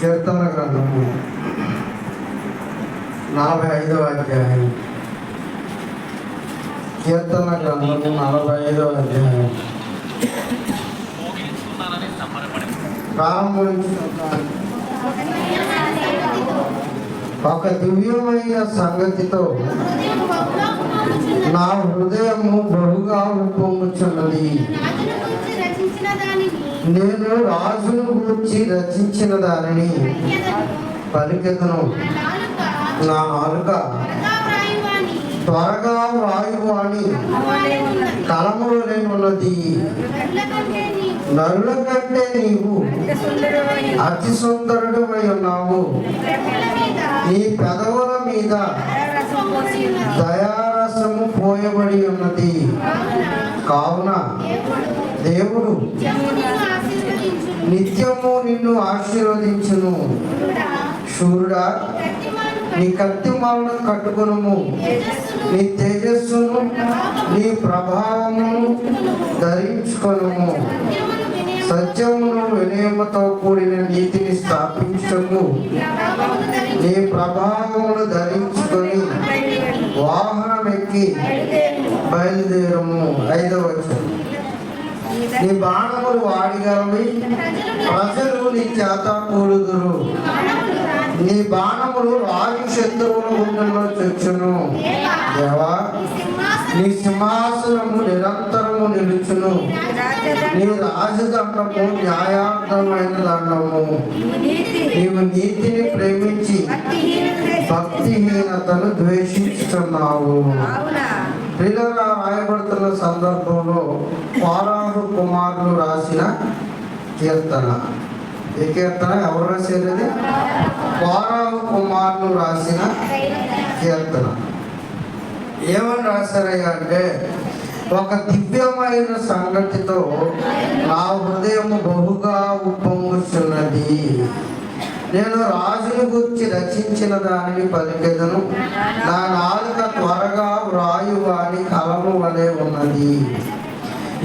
కీర్తన గ్రంథము 45వ అధ్యాయం. కీర్తన గ్రంథము 45వ అధ్యాయం ప్రారంభించుకుంటాను. ఒక దివ్యమైన సంగతితో నా హృదయము బహుగా ఉప్పొంగుచున్నది. నేను రాజును గూర్చి రచించిన దానిని పలికెదను. నా నాలుక త్వరగా వ్రాయువు అని కలములు లేనున్నది. నరుల కంటే నీవు అతి సుందరుడమై ఉన్నావు. నీ పెదవుల మీద దయారసము పోయబడి ఉన్నది. కావున దేవుడు నిత్యము నిన్ను ఆశీర్వదించును. శూరుడా, నీ కత్తిమాలను కట్టుకొనుము. నీ తేజస్సును నీ ప్రభావమును ధరించుకొనుము. సత్యమును వినయముతో కూడిన నీతిని స్థాపించము. నీ ప్రభావమును ధరించుకొని వాహనం ఎక్కి బయలుదేరము. 5వ వచనం. నీ బాణములు వాడిగలవి, ప్రజలు నీ చేత కూలుదురు. నీ బాణములు రాజు శత్రువుల గుండెల్లో చొచ్చును. దేవా, నీ సింహాసనము నిరంతరము నిలుచును. నీ రాజదండము న్యాయార్థమైన దండము. నీవు నీతిని ప్రేమించి భక్తిహీనతను ద్వేషిస్తున్నావు. పిల్లగా రాయబడుతున్న సందర్భంలో కోరాహు కుమారులు రాసిన కీర్తన. ఈ కీర్తన ఎవరు రాసేది? కోరాహు కుమారులు రాసిన కీర్తన. ఏమని రాశారయ్యా అంటే, ఒక దివ్యమైన సంగతితో నా హృదయం బహుగా ఉప్పొంగుచున్నది. నేను రాజును గురించి రచించిన దానిని పలికెదను. నా నాలుక త్వరగా వ్రాయువు అని కలము వలె ఉన్నది.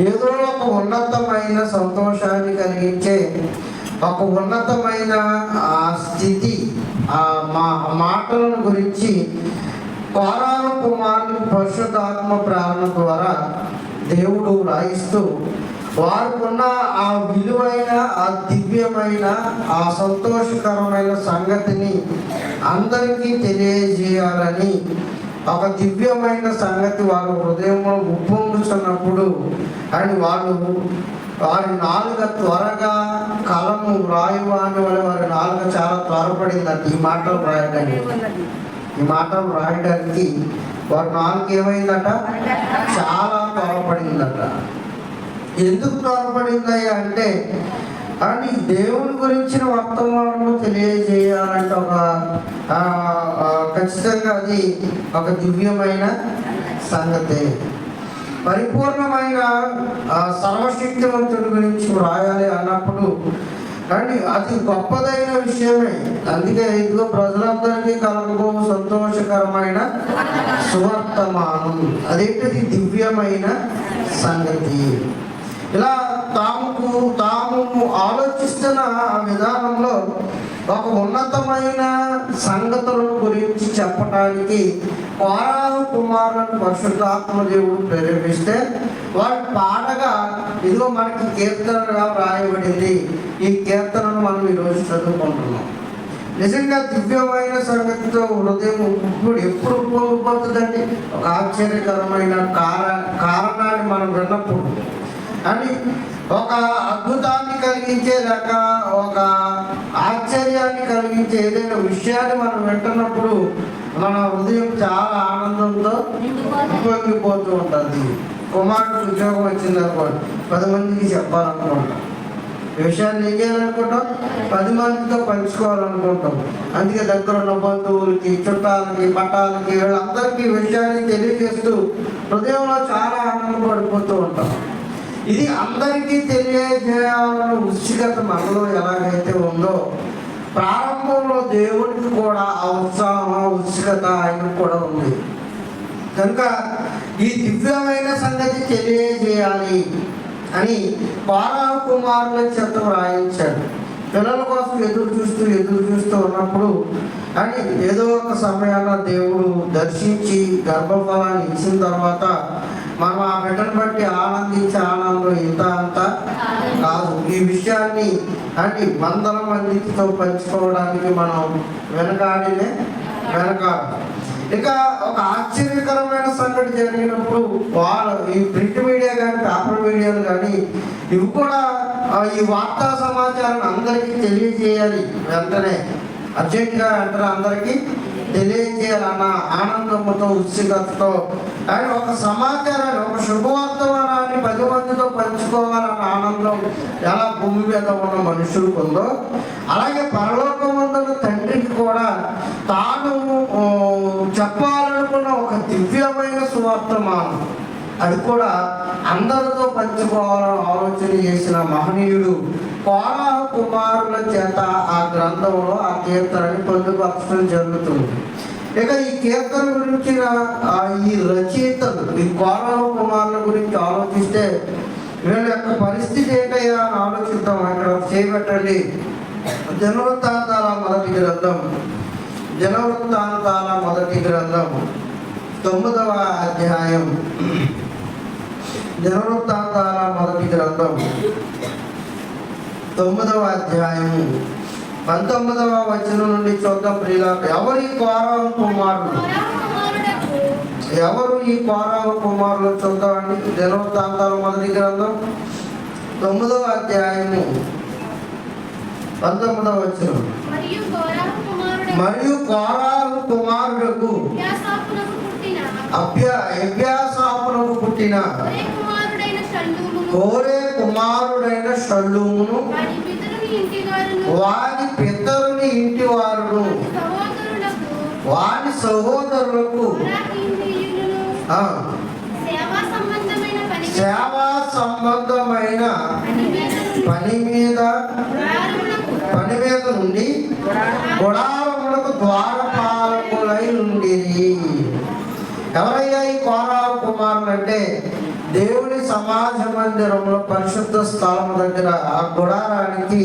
ఏదో ఒక ఉన్నతమైన సంతోషాన్ని కలిగించే ఒక ఉన్నతమైన స్థితి మాటలను గురించి కోరాహు కుమారుని పరిశుద్ధాత్మ ప్రేరణ ద్వారా దేవుడు రాయిస్తూ వారికున్న ఆ విలువైన, ఆ దివ్యమైన, ఆ సంతోషకరమైన సంగతిని అందరికీ తెలియజేయాలని, ఒక దివ్యమైన సంగతి వారి హృదయంలో ఉప్పొంగుతున్నప్పుడు అని వారి నాలుక త్వరగా కలము వ్రాయువు అని వారి నాలుక చాలా త్వరపడిందంట ఈ మాటలు రాయడానికి. వారి నాలుక ఏమైందట? చాలా త్వరపడిందట. ఎందుకు త్వరపడిందయ్యా అంటే, అని దేవుని గురించిన వర్తమానము తెలియజేయాలంటే ఖచ్చితంగా అది ఒక దివ్యమైన సంగతి. పరిపూర్ణమైన సర్వశక్తివంతుడి గురించి వ్రాయాలి అన్నప్పుడు కానీ అది గొప్పదైన విషయమే. అందుకే ఇదిగో ప్రజలందరికీ కలగబో సంతోషకరమైన సువర్తమానం. అదేంటిది? దివ్యమైన సంగతి. ఇలా తాము ఆలోచిస్తున్న విధానంలో ఒక ఉన్నతమైన సంగతులను గురించి చెప్పడానికి కోరాహు కుమారులను పరిశుద్ధాత్మ దేవుడు ప్రేరేపిస్తే వాళ్ళు పాడగా ఇదిగో మనకి కీర్తనగా వ్రాయబడింది. ఈ కీర్తనను మనం ఈరోజు చదువుకుంటున్నాం. నిజంగా దివ్యమైన సంగతితో హృదయం ఎప్పుడు ఉపయోగపడుతుందండి? ఒక ఆశ్చర్యకరమైన కారణాన్ని మనం విన్నప్పుడు అని ఒక అద్భుతాన్ని కలిగించే లేక ఒక ఆశ్చర్యాన్ని కలిగించే ఏదైనా విషయాన్ని మనం వింటున్నప్పుడు మన హృదయం చాలా ఆనందంతో ఉప్పొంగిపోతూ ఉంటుంది. కుమారుడికి ఉద్యోగం వచ్చింది అనుకోండి, 10 మందికి చెప్పాలనుకుంటాం. విషయాన్ని ఏం చేయాలనుకుంటాం? 10 మందితో పంచుకోవాలనుకుంటాం. అందుకే దగ్గర ఉన్న బంధువులకి, చుట్టాలకి, పట్టాలకి, వీళ్ళందరికీ విషయాన్ని తెలియజేస్తూ హృదయంలో చాలా ఆనందపడిపోతూ ఉంటాం. ఇది అందరికీ తెలియజేయాలన్న ఉత్సుకత మనలో ఎలాగైతే ఉందో, ప్రారంభంలో దేవుడికి కూడా ఆ ఉత్సాహం, ఉత్సుకత ఆయనకు కూడా ఉంది. కనుక ఈ దివ్యమైన సంగతి తెలియజేయాలి అని కోరాహు కుమారుల చేత రాయించాడు. పిల్లల కోసం ఎదురు చూస్తూ ఉన్నప్పుడు అని ఏదో ఒక సమయాన దేవుడు దర్శించి గర్భఫలాన్ని ఇచ్చిన తర్వాత మనం ఆ బిడ్డను బట్టి ఆనందించే ఆనందం ఇంత అంత కాదు. ఈ విషయాన్ని అని వందల మందితో పంచుకోవడానికి మనం వెనకాడు. ఇక ఒక ఆశ్చర్యకరమైన సంగతి జరిగినప్పుడు వాళ్ళు ఈ ప్రింట్ మీడియా కానీ పేపర్ మీడియాలు కానీ ఇవి కూడా ఈ వార్తా సమాచారాన్ని అందరికీ తెలియజేయాలి. వెంటనే అర్జెంటుగా వెంటనే అందరికీ తెలియజేయాలన్న ఆనందంతో ఉత్సుకతతో అండ్ ఒక సమాచారాన్ని ఒక శుభవర్తమానాన్ని 10 మందితో పంచుకోవాలన్న ఆనందం ఎలా భూమి మీద ఉన్న మనుషులకు ఉందో అలాగే పరలోకమందున్న తండ్రికి కూడా తాను చెప్పాలనుకున్న ఒక దివ్యమైన సువార్తమానం అది కూడా అందరితో పంచుకోవాలని ఆలోచన చేసిన మహనీయుడు కోరాహ కుమారుల చేత ఆ గ్రంథంలో ఆ కీర్తనని పొందుపరచడం జరుగుతుంది. ఇక ఈ కీర్తన గురించిన ఈ రచయితలు ఈ కోరాహ కుమారుల గురించి ఆలోచిస్తే వీళ్ళ యొక్క పరిస్థితి ఏంటయ్యా అని ఆలోచిద్దాం. ఇక్కడ చేయబెట్టండి. దినవృత్తాంతాల మొదటి గ్రంథం 9వ అధ్యాయం. దినవృత్తాంతాల మొదటి గ్రంథం 9వ అధ్యాయము 19వ వచనం నుండి చూద్దాం. ప్రియులారా, ఎవరు ఈ కోరాహు కుమారులు చూద్దామండి. దినవృత్తాంతాల మొదటి గ్రంథం 9వ అధ్యాయము 19వ వచనం. మరియు కోరాహు కుమారులకు అభ్యాసాపునకు పుట్టిన కోరే కుమారుడైన షల్లూమును వాని పితరుని ఇంటి వారును వాని సహోదరులకు సేవా సంబంధమైన పని మీద నుండి గుడారములకు ద్వారపాలకులై ఉండేది. ఎవరయ్యా ఈ కోరాహు కుమారులు అంటే దేవుని సమాజ మందిరంలో పరిశుద్ధ స్థలం దగ్గర ఆ గుడారానికి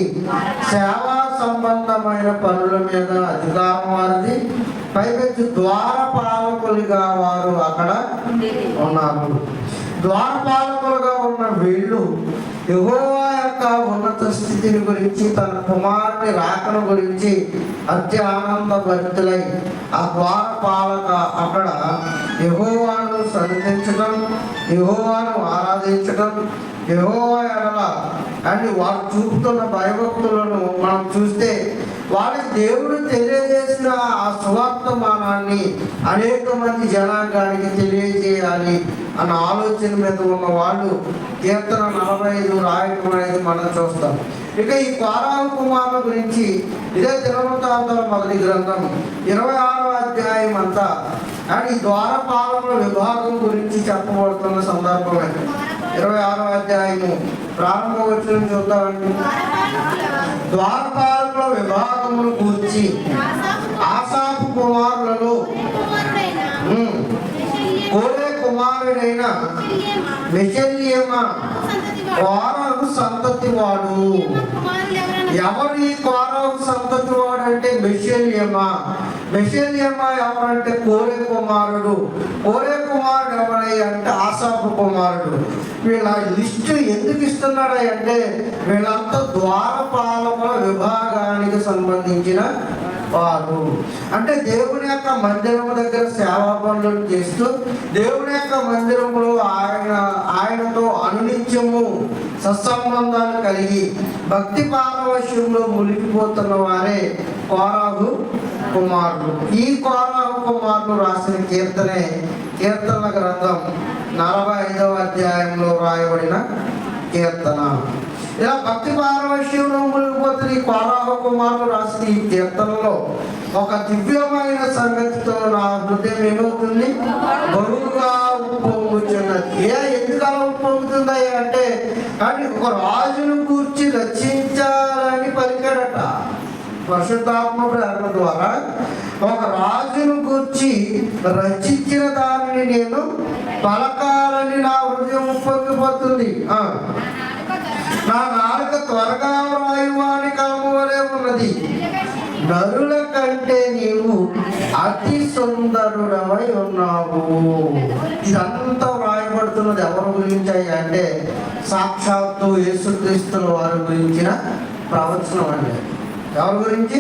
సేవా సంబంధమైన పనుల మీద అధికారం వారిది. పైపెచ్చి ద్వారపాలకులుగా వారు అక్కడ ఉన్నారు. ద్వారపాలకులుగా ఉన్న వీళ్ళు యెహోవా యొక్క ఉన్నత స్థితిని గురించి తన కుమారుని రాకను గురించి అత్య ఆనందభరితులై ఆ ద్వారపాలక అక్కడ యెహోవాను సన్నిధించడం, యెహోవాను ఆరాధించడం, యెహోవా ఎడల అని వారు చూపుతున్న భయభక్తులను మనం చూస్తే వారికి దేవుడు తెలియజేసిన ఆ సువార్తమానాన్ని అనేక మంది జనాంగానికి తెలియజేయాలి అన్న ఆలోచన మీద ఉన్న వాళ్ళు కీర్తన 45 రాయటం అనేది మనం చూస్తాం. ఇక ఈ కోరాహు కుమారుల గురించి ఇదే దినవృత్తాంతాల మొదటి గ్రంథం 26వ అధ్యాయం అంతా అండ్ ఈ ద్వారపాలకుల విభాగం గురించి చెప్పబడుతున్న సందర్భమే. 26వ అధ్యాయము ప్రారంభ వచనం చూద్దామండి. ద్వారపాలకుల విభాగమును కూర్చి ఆసాపు కుమారులలో కోరే కుమారుడైన మెషెల్యమా కోరాహు సంతతి వాడు. ఎవరు ఈ కోరాహు సంతతి వాడు అంటే మెషెల్యమా ఎవరంటే కోరే కుమారుడు. కోరే కుమారుడు ఎవరయ్య అంటే ఆసాపు కుమారుడు. వీళ్ళ లిస్టు ఎందుకు ఇస్తున్నాడు అంటే వీళ్ళంతా ద్వారపాలకుల విభాగానికి సంబంధించిన వారు. అంటే దేవుని యొక్క మందిరము దగ్గర సేవా పనులను చేస్తూ దేవుని యొక్క మందిరంలో ఆయనతో అనునిత్యము సత్సంబంధాలు కలిగి భక్తి పారవశ్యంలో మునిగిపోతున్న వారే కోరాహు కుమారులు. ఈ కోరాహు కుమారులు రాసిన కీర్తన గ్రంథం 45వ అధ్యాయంలో రాయబడిన కీర్తన. ఇలా భక్తి పారవశ్యంలో మునిగిపోతున్న ఈ కోరాహు కుమారులు రాసిన ఈ కీర్తనలో ఒక దివ్యమైన సంగతితో నా హృదయం ఏమవుతుంది? బరువుగా ఉప్పొంగుతున్నది. ఎందుకు అలా ఉప్పొంగుతుంది అంటే కానీ ఒక రాజును కూర్చి రక్షించాలని పలికాడట పరిశుద్ధాత్మ ప్రేరణ ద్వారా. ఒక రాజును కూర్చి రచించిన దానిని నేను పలకాలని నా హృదయం ఉప్పొంగిపోతుంది. నా నాలుక త్వరగా వ్రాయువాని కలము నరుల కంటే నీవు అతి సుందరుడవై ఉన్నావు. ఇదంతా వ్రాయబడుతున్నది ఎవరి గురించి అంటే సాక్షాత్తు యేసుక్రీస్తుల వారి గురించిన ప్రవచనం అండి. ఎవరి గురించి?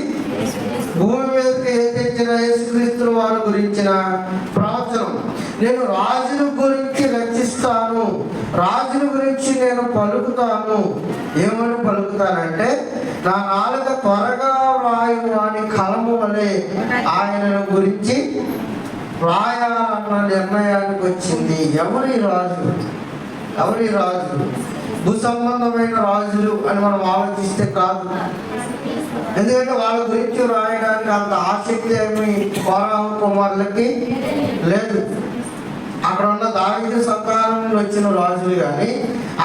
భూమి మీదకి తెచ్చిన యేసుక్రీస్తుల వారి గురించిన ప్రవచనం. నేను రాజుల గురించి రచిస్తాను, రాజుల గురించి నేను పలుకుతాను. ఏమని పలుకుతానంటే, నా నాలుక త్వరగా వ్రాయు వాని కలము వలె ఆయనను గురించి వ్రాయాలన్న నిర్ణయానికి వచ్చింది. ఎవరి రాజు? ఎవరి రాజు? భూ సంబంధమైన రాజులు అని మనం ఆలోచిస్తే కాదు. ఎందుకంటే వాళ్ళ గురించి రాయడానికి అంత ఆసక్తి ఏమి కోరాహు కుమారులకి లేదు. అక్కడ ఉన్న దావీదు సంతానం వచ్చిన రాజులు కానీ,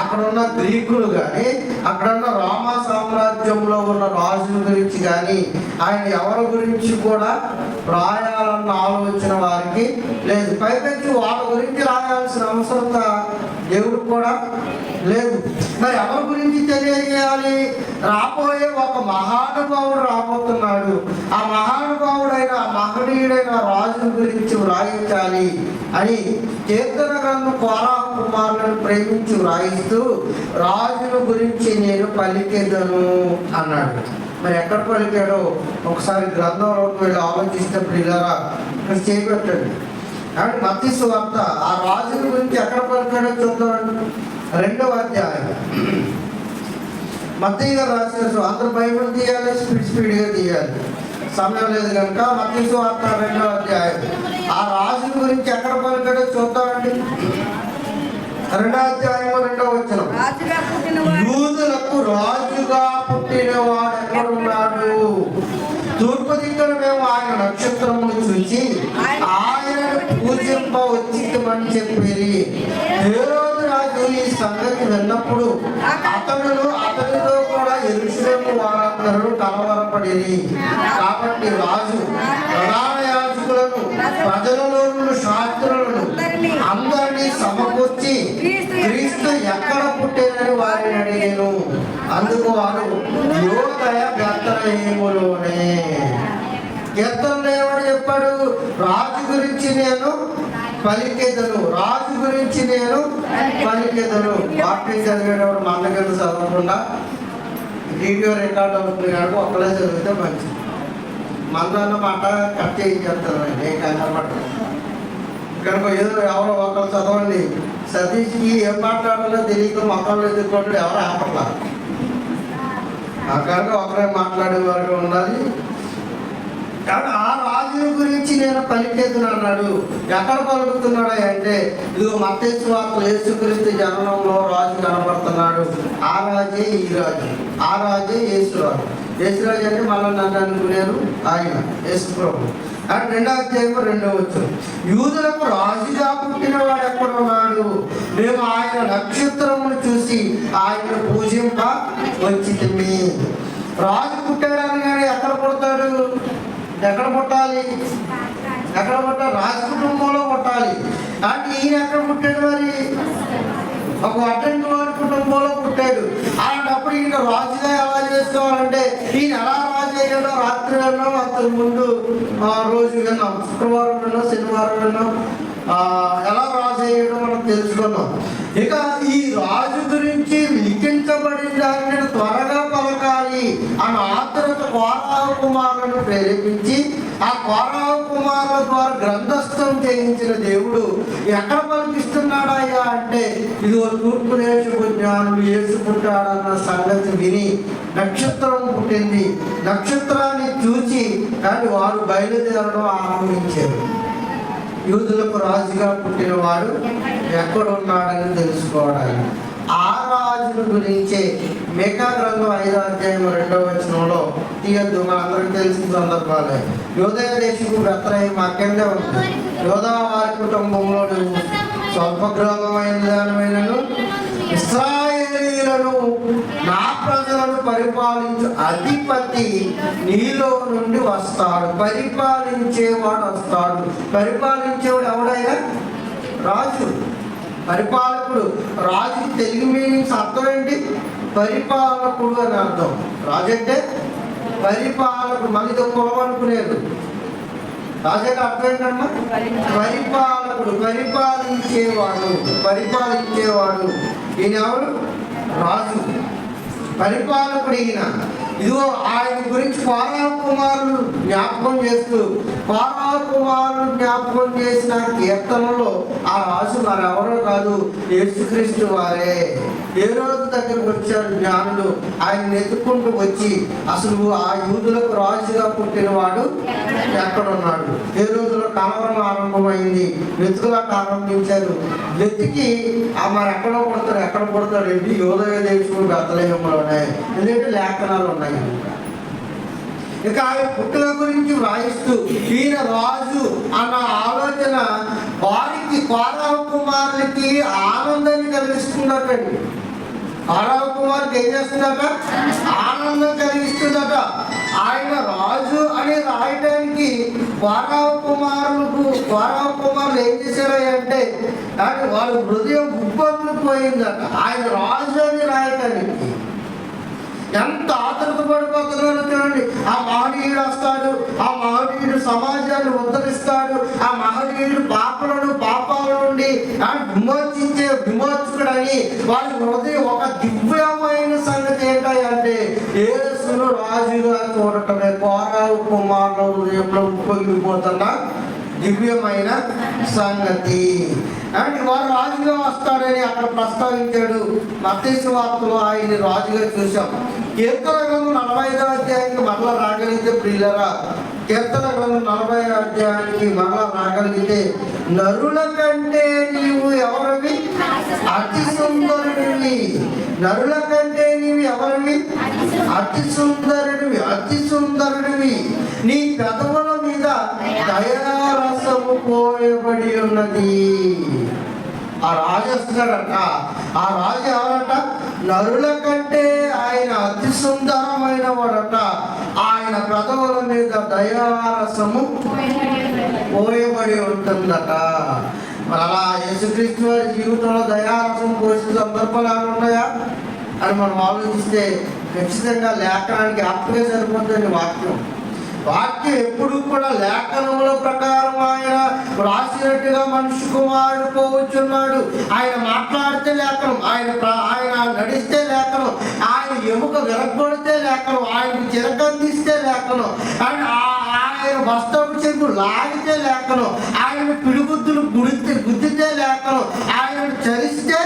అక్కడ ఉన్న గ్రీకులు కానీ, అక్కడ ఉన్న రోమ సామ్రాజ్యంలో ఉన్న రాజుల గురించి కానీ, ఆయన ఎవరి గురించి కూడా రాయాలన్న ఆలోచన వారికి లేదు. పైపెచ్చి వాళ్ళ గురించి రాయాల్సిన అవసరత దేవుడు కూడా లేదు. మరి ఎవరి గురించి తెలియజేయాలి? రాబోయే ఒక మహానుభావుడు రాబోతున్నాడు. ఆ మహానుభావుడైన మహనీయుడైన రాజు గురించి వ్రాయించాలి అని కీర్తన గ్రంథం కోరాహు కుమారులను ప్రేమించి వ్రాయిస్తూ రాజుల గురించి నేను పలికేదను అన్నాడు. మరి ఎక్కడ పలికాడో ఒకసారి గ్రంథంలోకి వెళ్ళి ఆలోచిస్తే ఇలా ఇక్కడ చేపెట్టండి. కాబట్టి మత్తయి సువార్త ఆ రాజుల గురించి ఎక్కడ పలికాడో చూద్దామండి. 2వ అధ్యాయం మత్తయి గారు రాసిన, అందరూ బైబిల్ తీయాలి, స్పీడ్గా తీయాలి, సమయం లేదు కనుక. మత్తయి సువార్త 2వ అధ్యాయం ఆ రాజుల గురించి ఎక్కడ పలికాడో చూద్దామండి. 2వ అధ్యాయం 2వ వచనం, యూదులకు రాజుగా పుట్టినవాడు ఎక్కడున్నాడు? తూర్పు దిక్కున మేము ఆయన నక్షత్రమును చూసి ఆయనను పూజింప వచ్చిమని చెప్పేది. హేరోదు రాజు ఈ సంగతి విన్నప్పుడు అతనితో కూడా యెరూషలేము వారందరూ కలవరపడిరి. కాబట్టి రాజు ప్రధాన యాజకులను, ప్రజలలో శాస్త్రులను అందరినీ సమకూర్చి క్రీస్తు ఎక్కడ పుట్టారని వారిని అడిగాను. అందుకు వారు యోదయ బెత్లెహేములోనే. కీర్తనలో ఏమని చెప్పాడు? రాజు గురించి నేను పలికేదను, రాజు గురించి నేను పలికేదను. వాక్యం చదివేటప్పుడు మందగంట చదవకుండా వీడియో రికార్డ్ అవుతుంది కనుక ఒక్కడే చదివితే మంచిది. మందన్న మాట కట్ చేయించేస్తాను, నేను కష్టపడ్డాను కనుక ఏదో ఎవరో ఒకరు చదవండి. సతీష్కి ఏం మాట్లాడాలో తెలియక మొక్కలు ఎదుర్కోండి, ఎవరు ఆపట్లా. కనుక ఒకరే మాట్లాడే వరకు ఉండాలి. కాబట్టి ఆ రాజుల గురించి నేను పలికేదును అన్నాడు. ఎక్కడ పలుకుతున్నాడు అంటే, ఇదిగో మత్తయి సువార్తలో యేసుక్రీస్తు జననంలో రాజు కనబడుతున్నాడు. ఆ రాజే ఈ రాజు, ఆ రాజే యేసురాజు. యేసురాజు అంటే మళ్ళీ నన్ను అనుకునేరు ఆయన యేసు ప్రభు. అండ్ 2వ అధ్యాయం 2వ వచనం, యూదులకు రాజుగా పుట్టిన వాడు ఎక్కడున్నాడు? మేము ఆయన నక్షత్రమును చూసి ఆయన పూజింప వచ్చితిమి. రాజు పుట్టాడనగానే ఎక్కడ పుడతాడు? ఎక్కడ పుట్టాలి? ఎక్కడ పుట్టాలి? రాజు కుటుంబంలో పుట్టాలి. అంటే ఈయన ఎక్కడ పుట్టాడు? మరి ఒక అడ్డంకి వారి కుటుంబంలో పుట్టాడు. అలాంటప్పుడు ఈయన రాజుగా ఎలా చేసుకోవాలంటే, ఈయన ఎలా రాజు అయ్యాడో రాత్రి విన్నాం, అంతకు ముందు రోజు విన్నాం, శుక్రవారం విన్నాం, శనివారం విన్నాం. ఎలా రాజు అయ్యాడో మనం తెలుసుకున్నాం. ఇక ఈ రాజు గురించి లిఖించబడిన దాన్ని త్వరగా పలకాలి అన్న ఆత్రత కోరాహు కుమారులను ప్రేరేపించి ఆ కోరాహు కుమారుల ద్వారా గ్రంథస్థం చేయించిన దేవుడు ఎక్కడ పలికిస్తున్నాడయ్యా అంటే, ఇదిగో తూర్పు దేశపు జ్ఞానులు యేసు పుట్టాడన్న సంగతి విని నక్షత్రం పుట్టింది. నక్షత్రాన్ని చూసి కానీ వారు బయలుదేరడం ఆరంభించారు. యూదులకు రాజుగా పుట్టినవాడు ఎక్కడున్నాడని తెలుసుకోవడానికి. ఆ రాజుల గురించే మీకా గ్రంథం 5వ అధ్యాయం 2వ వచనంలో తీయద్దు, మనందరికీ తెలిసిన సందర్భాలే. యోదయ దేశపు బెత్లెహేము అక్కడే ఉంది. యోదా వారి కుటుంబంలో స్వల్పగ్రామమైన దానిమైనను ఇశ్రాయేలీయులను నా ప్రజలను పరిపాలించు అధిపతి నీలో నుండి వస్తాడు. పరిపాలించేవాడు వస్తాడు. పరిపాలించేవాడు ఎవడైనా రాజు, పరిపాలకుడు. రాజు తెలుగు మీనింగ్స్ అర్థం ఏంటి? పరిపాలకుడు అని అర్థం. రాజు అంటే పరిపాలకుడు. మళ్ళీ కులం అనుకునేది రాజాకి అర్థం ఏంటమ్మా? పరిపాలకుడు, పరిపాలించేవాడు. ఈయన ఎవరు? రాజు, పరిపాలకుడు ఈయన. ఇదిగో ఆయన గురించి ఫారో కుమారులు జ్ఞాపకం చేసిన కీర్తనలో ఆ రాజు మరెవరో కాదు, యేసుక్రీస్తు వారే. ఏ రోజు దగ్గరకు వచ్చారు జ్ఞానులు, ఆయన ఎత్తుకుంటూ వచ్చి అసలు ఆ యూదులకు రాజుగా పుట్టినవాడు ఎక్కడున్నాడు? ఏ రోజులో కలవరం ఆరంభమైంది, వెతుకులాట ఆరంభించారు. వెతికి మరి ఎక్కడ పుడతాడు ఏంటి? యోదయ దేశం బెత్లెహేములోనే, ఎందుకంటే లేఖనాలు ఉన్నాయి. ఇక ఆయన పుట్టుక గురించి వ్రాయిస్తూ ఈయన రాజు అన్న ఆలోచన వారికి ఫారో కుమారులకి ఆనందాన్ని కలిగిస్తుందటండి. ఫారో కుమారుడికి ఏం చేస్తుందట? ఆనందం కలిగిస్తుందట. ఆయన రాజు అని రాయడానికి ఫారో కుమారులు ఏం చేశారంటే వాళ్ళ హృదయం గుబ్బలు పోయిందట. ఆయన రాజు అని రాయటానికి ఎంత ఆతృత పడిపోతున్నారో చూడండి. ఆ మహనీయుడు వస్తాడు, ఆ మహనీయుడు సమాజాన్ని ఉద్ధరిస్తాడు, ఆ మహనీయుడు పాపాల నుండి విమోచకుడని వాళ్ళ హృదయం ఒక దివ్యమైన సంగతి ఏంటంటే యేసును రాజుగా చూడటమే. ఫారో కుమారుల హృదయంలో ఉప్పొంగిపోతున్న దివ్యమైన సంగతి. అంటే వారు రాజుగా వస్తాడని అక్కడ ప్రస్తావించాడు. మత్తయి సువార్తలో ఆయన రాజుగా చూసాం. కీర్తన గ్రంథం 45వ అధ్యాయానికి మరలా రాగలిగితే ప్రియులరా, కీర్తన గ్రంథం 45వ అధ్యాయానికి మరలా రాగలిగితే, నరుల కంటే నీవు ఎవరివి? అతి సుందరుడివి. నరుల కంటే నీవు ఎవరివి? అతి సుందరుడివి. నీ పెదవుల మీద దయారసము పోయబడి ఉన్నది. ఆ రాజు వస్తున్నాడట. ఆ రాజు ఎవరట? నరుల కంటే ఆయన అతి సుందరమైన వాడట. ఆయన పెదవుల మీద దయారసము పోయబడి ఉంటుందట. మరి అలా యేసుక్రీస్తు వారి జీవితంలో దయారసం పోసిన సందర్భాలు ఉన్నాయా అని మనం ఆలోచిస్తే ఖచ్చితంగా లేఖనానికి ఆత్మగా సరిపోతుంది. వాక్యం ఎప్పుడు కూడా లేఖనముల ప్రకారం ఆయన రాసినట్టుగా మనిషి కుమారుడు పోవచ్చున్నాడు. ఆయన మాట్లాడితే లేఖనం, ఆయన నడిస్తే లేఖనం, ఆయన ఎముక విరగొడితే లేఖనం, ఆయనకు చిరకందిస్తే లేఖనం, ఆయన వస్త్రపు చెంగు లాగితే లేఖనం, ఆయన పిడుగుద్దులు గుద్దితే లేఖనం, ఆయన చరిస్తే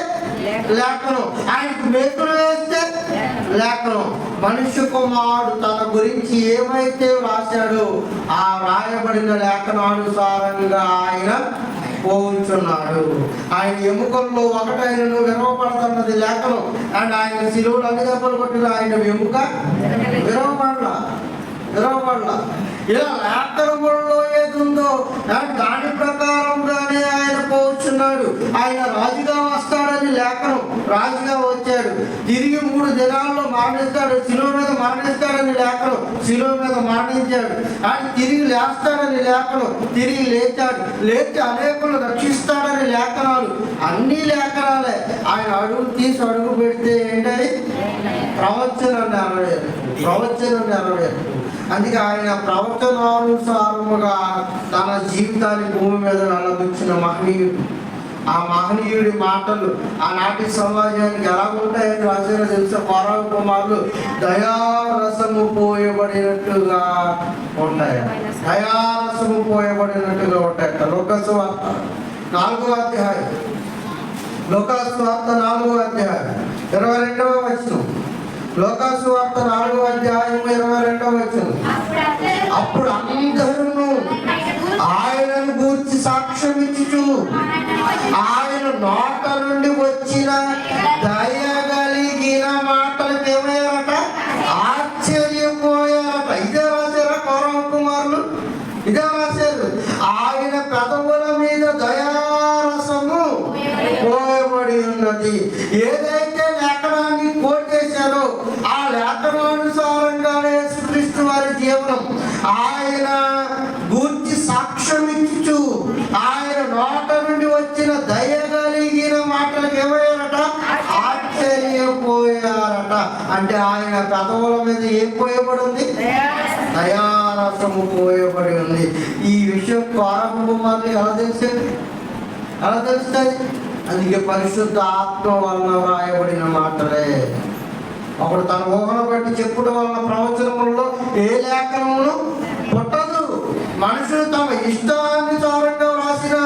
లేఖనం, ఆయనకు మేకులు వేస్తే లేఖనం. మనుష్య కుమారుడు తన గురించి ఏమైతే రాశాడో ఆ రాయబడిన లేఖనానుసారంగా ఆయన పోవుచున్నాడు. ఆయన ఎముకల్లో ఒకటైనను విరవబడుతున్నది లేఖనం. అండ్ ఆయన శిలువలు అన్ని దెబ్బలు కొట్టిన ఆయన ఎముక విరవబడలా. ఇలా లేఖనములలో ఏది ఉందో దాని ప్రకారంగానే ఆయన పోవచ్చున్నాడు. ఆయన రాజుగా వస్తాడని లేఖనం, రాజుగా వచ్చాడు. తిరిగి 3 దినాల్లో మరణిస్తాడు, శిలువ మీద మరణిస్తాడని లేఖనం, శిలువ మీద మరణించాడు. ఆయన తిరిగి లేస్తాడని లేఖనం, తిరిగి లేచి అనేకులు రక్షిస్తాడని లేఖనాలు. అన్ని లేఖనాలే. ఆయన అడుగు పెడితే ఏంటది? ప్రవచనం నెరవేరు. అందుకే ఆయన ప్రవచనానుసారముగా తన జీవితాన్ని భూమి మీద వెల్లడించిన మహనీయుడు. ఆ మహనీయుడి మాటలు ఆనాటి సమాజానికి ఎలా ఉంటాయని రాసిన తెలుసా? ఫారో కుమారులు దయారసము పోయబడినట్టుగా ఉంటాయి. లూకాసు వార్త 4వ అధ్యాయం 22వ వచనం. లూకాసు వార్త 4వ అధ్యాయం 22వ వచనం. అప్పుడు అందరూ ఆయనను గూర్చి సాక్ష్యం ఇచ్చుచు ఆయన నోట నుండి వచ్చిన దయగలిగిన మాటలకు ఏమయ్యారట? ఆశ్చర్యపోయారట. ఇదే రాశారా ఫారో కుమారులు? ఇదే రాశారు. ఆయన పెదవుల మీద దయారసము పోయబడి ఉన్నది. ఏదైతే లేఖనాన్ని కోట్ చేశారో ఆ లేఖనానుసారంగానే యేసుక్రీస్తు వారి జీవనం. ఆయన గూర్చి సాక్ష్యం ఇచ్చు ఆయన నోట నుండి వచ్చిన దయగలిగిన మాటలకు ఏమయ్యారట? ఆశ్చర్యపోయారట. అంటే ఆయన పెదవుల మీద ఏం పోయబడి ఉంది? దయారసము పోయబడి ఉంది. ఈ విషయం కోరకుమారులు ఎలా తెలిసింది? ఎలా తెలుస్తుంది? అందుకే పరిశుద్ధ ఆత్మ వలన వ్రాయబడిన మాటలే. అప్పుడు తన ఊహను బట్టి చెప్పుట వలన ప్రవచనములలో ఏ లేఖనమును పుట్టదు. మనుషులు తమ ఇష్టానుసారంగా రాసిన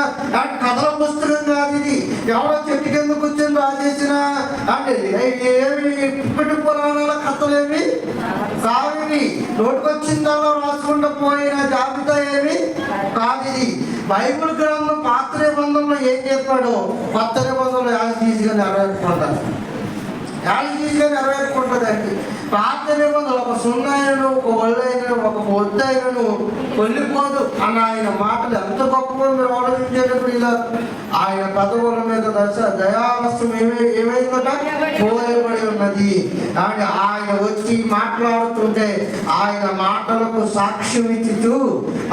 కథల పుస్తకం కాదు ఇది. ఎవరో చెట్టు కింద కూర్చొని రాసేసిన అంటే ఏమి ఇప్పటి పురాణాల కథలేమి కావివి. నోటికొచ్చిందాలో రాసుకుంటూ పోయిన జాబితా ఏమి కాదు ఇది. బైబిల్ గ్రంథం పాత నిబంధనలో ఏం చెప్పాడో కొత్త నిబంధనలు యాజిగా నెరవేర్చుకుంటారు. యాజిగా నెరవేర్చుకుంటుందండి. పాత నిబంధనలు ఒక సున్నాయను, ఒక ఒళ్ళైనను, ఒక ఒద్దైనను కొల్లిపోదు అన్న ఆయన మాటలు ఎంత గొప్పగా మీరు ఆలోచించేటప్పుడు ఇలా ఆయన పదవుల మీద దయారసం ఏమైందట? పోయబడి ఉన్నది. కానీ ఆయన వచ్చి మాట్లాడుతుంటే ఆయన మాటలకు సాక్ష్యం ఇచ్చుతూ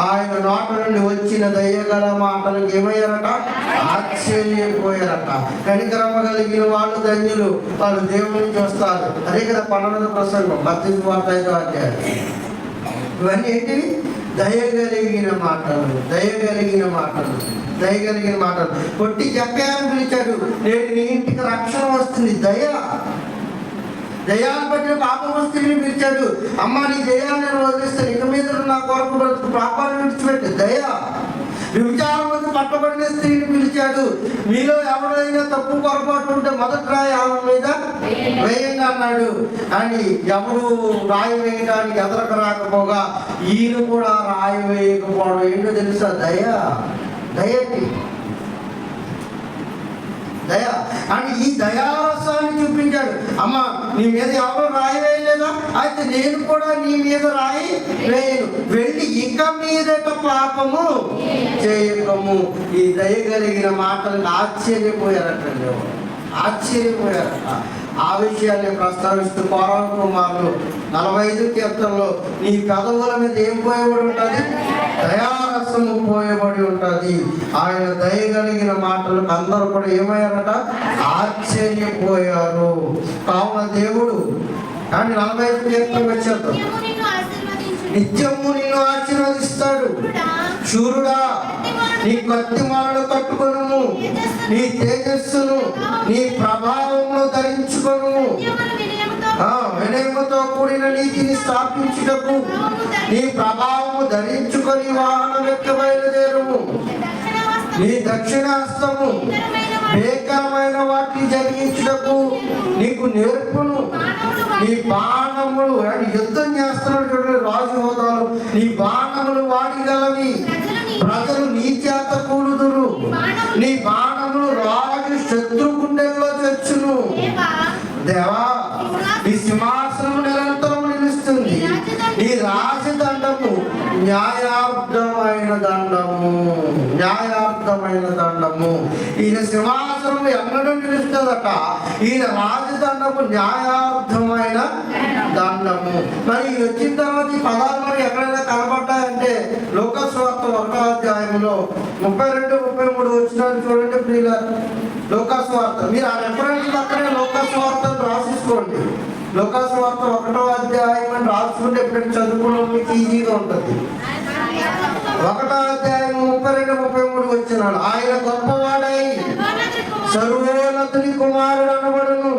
ఆయన నోట నుండి వచ్చిన దయ్యగల మాటలకు ఏమయ్యారట? ఆశ్చర్యపోయారట. కనికరమ కలిగిన వాళ్ళు ధన్యులు, వాళ్ళు దేవుని చూస్తారు. అదే కదా 12వ ప్రసంగం 18వ అధ్యాయం. ఇవన్నీ ఏంటివి? దయగలిగిన మాటలు, దయగలిగిన మాటలు, దయగలిగిన మాటలు. కొట్టి చెప్పాలని పిలిచాడు. నేడు నీ ఇంటికి రక్షణ వస్తుంది. దయాన్ని బట్టి పాపం వస్తుంది పిలిచాడు. అమ్మ నీ దయాన్ని నేను వదిలిస్తాను, ఇక మీద నా కొరకు పాపాలను విడిచిపెట్టు. దయ. విచారం వచ్చి పట్టబడిన స్త్రీని పిలిచాడు. మీలో ఎవరైనా తప్పు పొరపాటు ఉంటే మొదటి రాయి ఆమె మీద వేయండి అన్నాడు. అని ఎవరు రాయి వేయడానికి ఎదరకు రాకపోగా ఈయన కూడా రాయి వేయకపోవడం ఏంటో తెలుసా? దయకి దయ. అని ఈ దయారసాన్ని చూపించాడు. అమ్మ నీ మీద ఎవరు రాయి వేయలేదా? అయితే నేను కూడా నీ మీద రాయి వేయను, వెళ్ళి ఇక మీదట పాపము చేయకము. ఈ దయగలిగిన మాటలకు ఆశ్చర్యపోయారటండి. ఆశ్చర్యపోయారట. ఆ విషయాన్ని ప్రస్తావిస్తూ కుమారులు 45 కీర్తనలో నీ పెదవుల మీద ఏం పోయబడి ఉంటుంది? దయారసము పోయబడి ఉంటుంది. ఆయన దయగలిగిన మాటలకు అందరూ కూడా ఏమయ్యారట? ఆశ్చర్యపోయారు. కావున దేవుడు కానీ 45 కీర్తన వచ్చేద్దాం. నిత్యము నిన్ను ఆశీర్వదిస్తాడు. శూరుడా నీ కత్తి మాలను కట్టుకొను, నీ తేజస్సును నీ ప్రభావమును ధరించుకొను, వినయముతో కూడిన నీతిని స్థాపించుటకు నీ ప్రభావము ధరించుకొని వాహనం ఎక్క బయలుదేరుము. నీ దక్షిణాస్తము భీకరమైన వాటిని జరిగించుటకు నీకు నేర్పును. నీ బాణములు యుద్ధం చేస్తున్నాడు చూడండి రాజు హోదాలు. నీ బాణములు వాడిగలవి, ప్రజలు నీ చేత కూలుదురు. నీ బాణములు రాజు శత్రు గుండెల్లో చచ్చును. దేవా నీ సింహాసనము నిరంతరం నిలుస్తుంది. నీ రాజదండము న్యాయార్థమైన దండము, న్యాయార్థమైన దండము. ఈయన సింహాసనము ఎన్నడూ నిలుస్తుందట. ఈయన రాజదండము న్యాయార్థమైన దండము. మరి ఈయన వచ్చిన తర్వాత ఈ పదాలు మరి ఎక్కడైనా కనబడ్డాయంటే లూకా సువార్త 1వ అధ్యాయంలో 32, 33 వచ్చినారు చూడండి ప్రియుల. లూకా సువార్త మీరు ఆ రెఫరెన్స్ పక్కనే లూకా సువార్తను రాసేసుకోండి. లూకా సువార్త 1వ అధ్యాయం అని రాసుకుంటే ఎప్పుడైనా చదువుకోవడం మీకు ఈజీగా ఉంటుంది. 1వ అధ్యాయం 32, 33 వచ్చినాడు. ఆయన గొప్పవాడై సర్వోన్నతుని కుమారుడు అనబడును.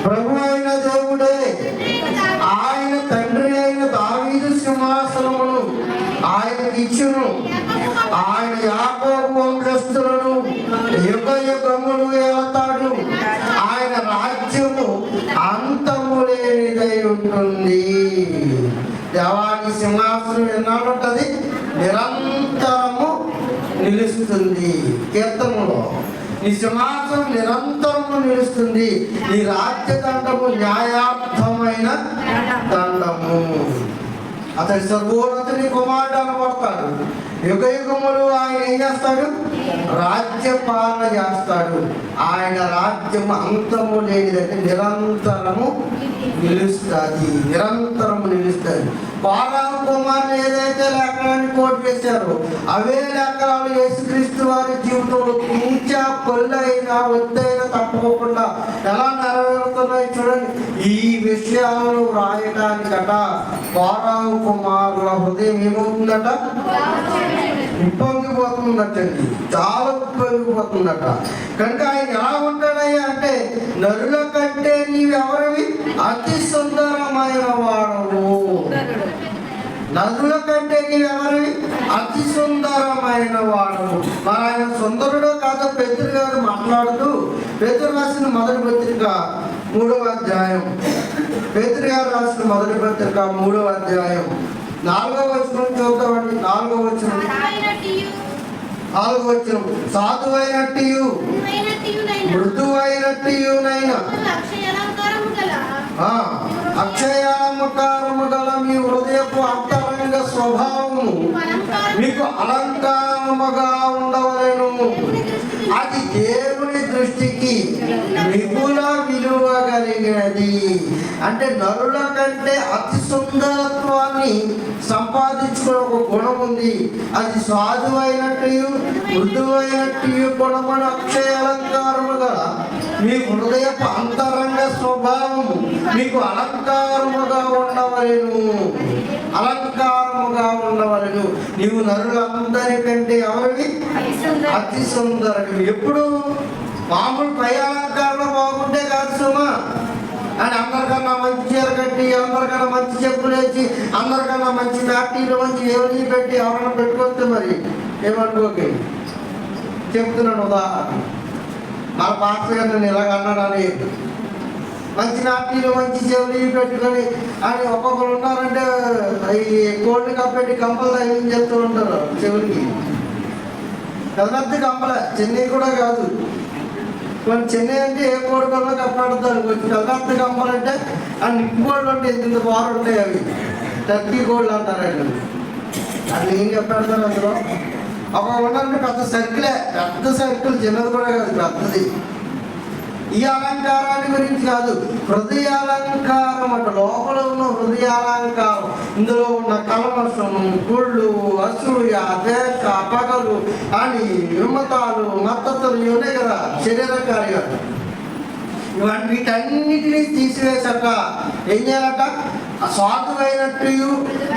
ప్రభు అయిన దేవుడే ఆయన తండ్రి అయిన దావీదు సింహాసనమును ఆయనకి ఇచ్చును. ఆయన యాకోబు వంశస్థులను యుగ యుగములు ఏలతాడు. ఆయన రాజ్యము అంతము లేనిదై ఉంటుంది. దేవాని సింహాసనం ఎన్నాళ్ళు ఉంటుంది? నిరంతరము నిలుస్తుంది. కీర్తనలో నీ సింహాసనం నిరంతరము నిలుస్తుంది. నీ రాజ్యదండము న్యాయార్థమైన దండము. అతడి సర్వోన్నతుని కుమారుడు అనబడతాడు. యుగ యుగములు ఆయన ఏం చేస్తాడు? రాజ్యపాలన చేస్తాడు. ఆయన రాజ్యం అంతము లేనిదంటే నిరంతరము నిలుస్తుంది, నిరంతరము నిలుస్తుంది. పారాను కుమారుని ఏదైతే లేఖనాన్ని కోట్ చేశారో అవే లేఖనాలు యేసుక్రీస్తు వారి జీవితంలో కించా కొల్లైనా వద్దైనా తప్పకుండా ఎలా నెరవేరుతో ఏమవుతున్నాయి చూడండి. ఈ విషయాలను రాయటానికట ఫారావు కుమారుల హృదయం ఏమవుతుందట, ఉప్పొంగిపోతుందటండి, చాలా ఉప్పొంగిపోతుందట. కనుక ఆయన ఎలా ఉంటాడయ్యా అంటే, నరుల కంటే నీవెవరివి అతి సుందరమైన వాడవు. నదుల కంటే నీవెవరివి అతి సుందరమైన వాడవు. మరి ఆయన సుందరుడో కాదో పేతురు గారు మాట్లాడుతూ, పేతురు రాసిన మొదటి పత్రిక 3వ అధ్యాయం, పేతురు గారు రాసిన మొదటి పత్రిక 3వ అధ్యాయం 4వ వచనం చూద్దామండి. 4వ వచనం, సాధువైనట్టు మృదువైనట్టునైనా అక్షయామకారము గల మీ హృదయపు అంతరంగ స్వభావము మీకు అలంకారముగా ఉండవలెను. అది దేవుని దృష్టికి మిగుల విలువ కలిగినది. అంటే నరుల కంటే అతి సుందరత్వాన్ని సంపాదించుకునే ఒక గుణం ఉంది. అది సాధువైనట్టు మృదువైనట్టు గుణమును అక్షయ అలంకారము గల మీ హృదయపు అంతరంగ స్వభావము మీకు అలంకారముగా ఉండవలెను. అలంకారముగా ఉండవలెను. నీవు నరులందరికంటే ఎవరివి అతి సుందరుడు. ఎప్పుడు మామూలు పై అలంకారంలో బాగుంటే కాదు సుమా, అని అందరికన్నా మంచి చీర కట్టి, అందరికన్నా మంచి చెప్పులు వేసి, అందరికన్నా మంచి ఫ్యాక్టరీలో మంచి ఎవరిని పెట్టి ఎవరైనా పెట్టుకొస్తే మరి ఏమనుకోకే చెప్తున్నాను. ఉదాహరణ, మన పాస్టర్ గారు నేను ఇలాగ అన్నాడని మంచి నాట్యంలో మంచి చెవులు పెట్టుకొని అని ఒక్కొక్కరు ఉన్నారంటే ఈ కోల్డ్ కప్పెట్టి కంపలు తగిలి చేస్తూ ఉంటారు చెవులకి. పెద్ద కంపలే, చెన్నై కూడా కాదు. కొన్ని చెన్నై అంటే ఏ కోడి వల్ల కప్పెడతారు. కొంచెం పెద్ద కంపలు అంటే ఆ నిప్పు కోళ్ళు అంటే ఎంత బాగా ఉంటాయి. అవి టర్కీ కోళ్ళు అంటారండి. అది ఏం కప్పెడతారు అందులో. ఒక ఉండాలంటే పెద్ద సర్కిలే, పెద్ద సర్కిల్, చిన్నది కూడా కాదు, పెద్దది. ఈ అలంకారాన్ని గురించి కాదు, హృదయాలంకారం అంట. లోపల ఉన్న హృదయాలంకారం, ఇందులో ఉన్న కల్మషం, కుళ్ళు, అసూయ, ద్వేష, పగలు అని విమతాలు, మద్దతులు ఇవన్నీ కదా శరీర కార్యాలు. వీటన్నిటినీ తీసివేసాక ఏం చేయాలట, సాధువైనట్టు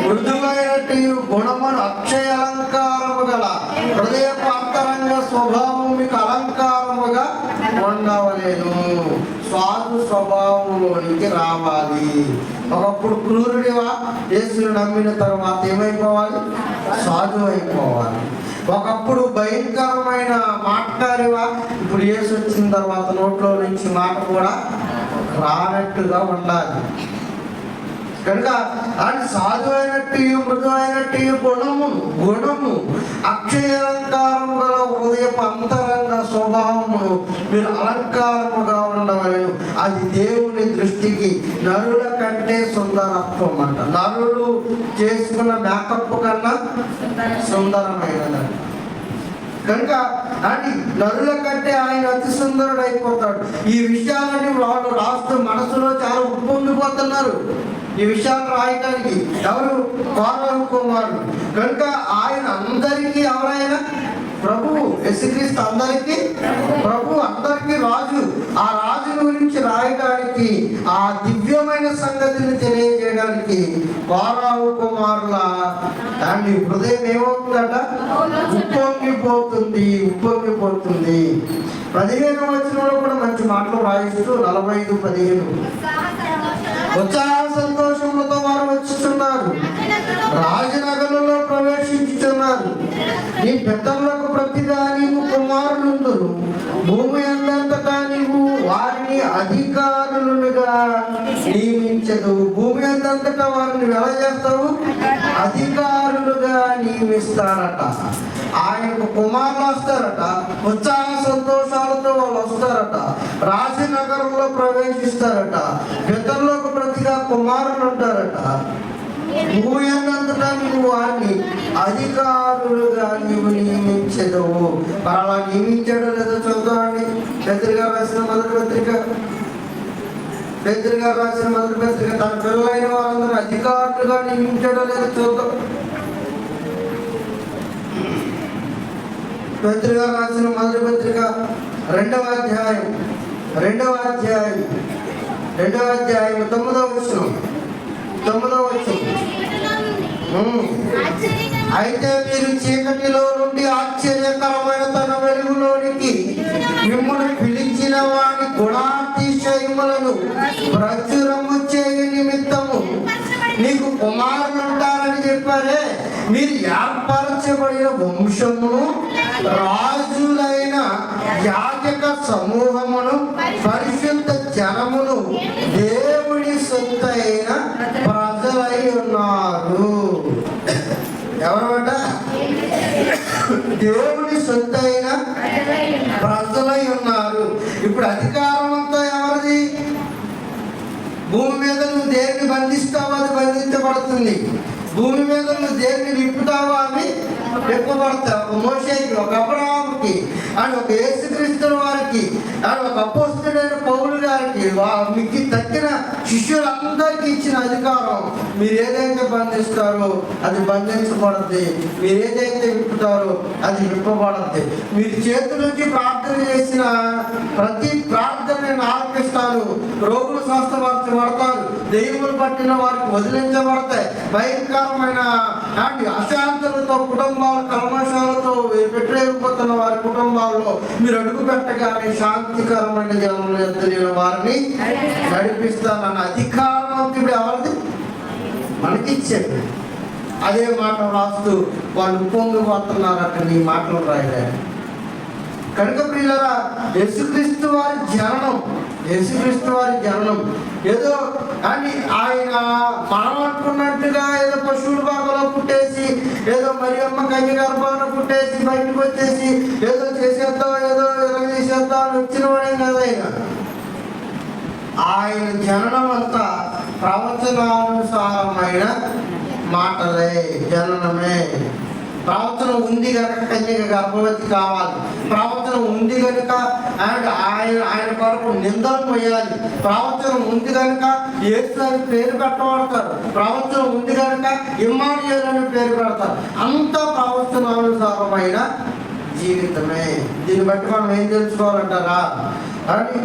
మృదువైనట్టు గుణమును అక్షయ అలంకారము గల హృదయపు అంతరంగ స్వభావం మీకు అలంకారముగా ఉండవలేను. సాధు స్వభావంలోనికి రావాలి. ఒకప్పుడు క్రూరుడివా, యేసును నమ్మిన తర్వాత ఏమైపోవాలి, సాధువు అయిపోవాలి. ఒకప్పుడు భయంకరమైన మాట్లాడివా, ఇప్పుడు యేసు వచ్చిన తర్వాత నోట్లో నుంచి మాట కూడా రానట్టుగా ఉండాలి. కనుక అది సాధువైనట్టు మృదువైనట్టు గుణము అక్షయ అలంకారము గల హృదయపు అంతరంగ స్వభావమును మీరు అలంకారముగా ఉండవలెను. అది దేవుని దృష్టికి నరుల కంటే సుందరత్వం అంట. నరులు చేసుకున్న మేకప్ కన్నా సుందరమైనది. కనుక అది నరుల కంటే ఆయన అతి సుందరుడు అయిపోతాడు. ఈ విషయాలని వాళ్ళు రాస్తూ మనసులో చాలా ఉప్పొంగిపోతున్నారు ఈ విషయాలు రాయటానికి. ఎవరు? ఫారావు కుమారుడు. కనుక ఆయన అందరికీ ఎవరైనా ప్రభువు, యేసుక్రీస్తు అందరికీ ప్రభు, అందరికీ రాజు. ఆ రాజు గురించి రాయడానికి, ఆ దివ్యమైన సంగతిని తెలియజేయడానికి ఫారావు కుమారుల దాన్ని హృదయం ఏమవుతుందట, ఉప్పొంగిపోతుంది. 15వ వచనంలో కూడా మంచి మాటలు రాయిస్తూ 45:15 ఉత్సాహ సంతోషములతో వారు వచ్చుతున్నారు, రాజనగరులో ప్రవేశించుతున్నారు. నీ పెద్దలకు ప్రతిగా నీవు కుమారులుందురు, భూమి అందంతటా నీవు వారిని అధికారులుగా నియమించదు. భూమి అందంతటా వారిని ఎలా చేస్తావు? అధికారులుగా నియమిస్తారట. ఆయనకు కుమారులు వస్తారట, ఉత్సాహ సంతోషాలతో వాళ్ళు వస్తారట, రాజనగరంలో ప్రవేశిస్తారట, పెద్దలకు ప్రతిగా కుమారులు ఉంటారట. భూమి అందంతటా నీవు వారిని అధికారులుగా నీవు నియమించదవు. అలా నియమించడం లేదో చూద్దామండి. పేతురు రాసిన మొదటి పత్రిక తన పిల్లలైన వారందరూ అధికారులుగా నియమించడం లేదో చూద్దాం. పేతురు రాసిన మొదటి పత్రిక 2వ అధ్యాయం 2వ అధ్యాయం 9వ వచనం. అయితే మీరు చీకటిలో నుండి ఆశ్చర్యకరమైన తన వెలుగులోనికి మిమ్మల్ని పిలిచిన వారి గుణాతిశయములను ప్రచురము చేయ నిమిత్తము నీకు కుమారులు ఉంటారని చెప్పారే. మీరు ఏర్పరచబడిన వంశమును, రాజులైన యాజక సమూహమును, పరిశుద్ధ జనమును, దేవుడి సొత్తైన ప్రజలై ఉన్నారు. ఎవరమాట? దేవుడి సొత్తైన ప్రజలై ఉన్నారు. ఇప్పుడు అధికారం అంతా ఎవరిది? భూమి మీద నువ్వు దేన్ని బంధిస్తావో అది బంధించబడుతుంది. భూమి మీద నువ్వు దేన్ని విప్పుతావో అవి విప్పబడతావు. ఒక మోషేకి, ఒక అబ్రహాముకి, అండ్ ఒక యేసుక్రీస్తు వారికి, అండ్ ఒక అపోస్తలుడైన పౌలు గారికి, మీకు తక్కిన శిష్యులందరికీ ఇచ్చిన అధికారం. మీరు ఏదైతే బంధిస్తారో అది బంధించబడుద్ది, మీరు ఏదైతే విప్పుతారో అది విప్పబడుద్ది. మీరు చేతుల నుంచి ప్రార్థన చేసిన ప్రతి ప్రార్థన నేను ఆలకిస్తాను. రోగులు స్వస్థపరచబడతారు, దెయ్యములు పట్టిన వారికి వదిలించబడతాయి. భయంకరమైన అశాంతులతో కుటుంబాలు కల్మషాలతో పెట్టలేకపోతున్న వారి కుటుంబాల్లో మీరు అడుగు పెట్టగానే శాంతికరమైన జనంలో ఎత్తలేని వారిని నడిపిస్తానన్న అధికారవంతుడు ఎవరిది? మనకిచ్చాడు. అదే మాట రాస్తూ వాళ్ళు పొంగిపోతున్నారు. అక్కడ నీ మాటలు రాయలేదు కనుక ప్రియులారా, యేసుక్రీస్తు వారి జననం ఏదో అని ఆయన మనం అనుకున్నట్టుగా ఏదో పశువుల భాగంలో పుట్టేసి, ఏదో మరియమ్మ కన్య గర్భాన పుట్టేసి బయటకు వచ్చేసి ఏదో చేసేద్దాం, ఏదో చేసేద్దాం అని వచ్చిన వాడే కదా. ఆయన జననం అంతా ప్రవచనానుసారమైన మాటలే, జననమే. ప్రవచనం ఉంది కనుక కన్యక గర్భవతి కావాలి. ప్రవచనం ఉంది కనుక ఆయన కొరకు నిందలు పోయాలి. ప్రవచనం ఉంది కనుక యేసు అని పేరు పెట్టబడతారు. ప్రవచనం ఉంది కనుక ఇమ్మానుయేలు అని పేరు పెడతారు. అంత ప్రవచనానుసారమైన జీవితమే. దీన్ని బట్టి మనం ఏం తెలుసుకోవాలంటారా అని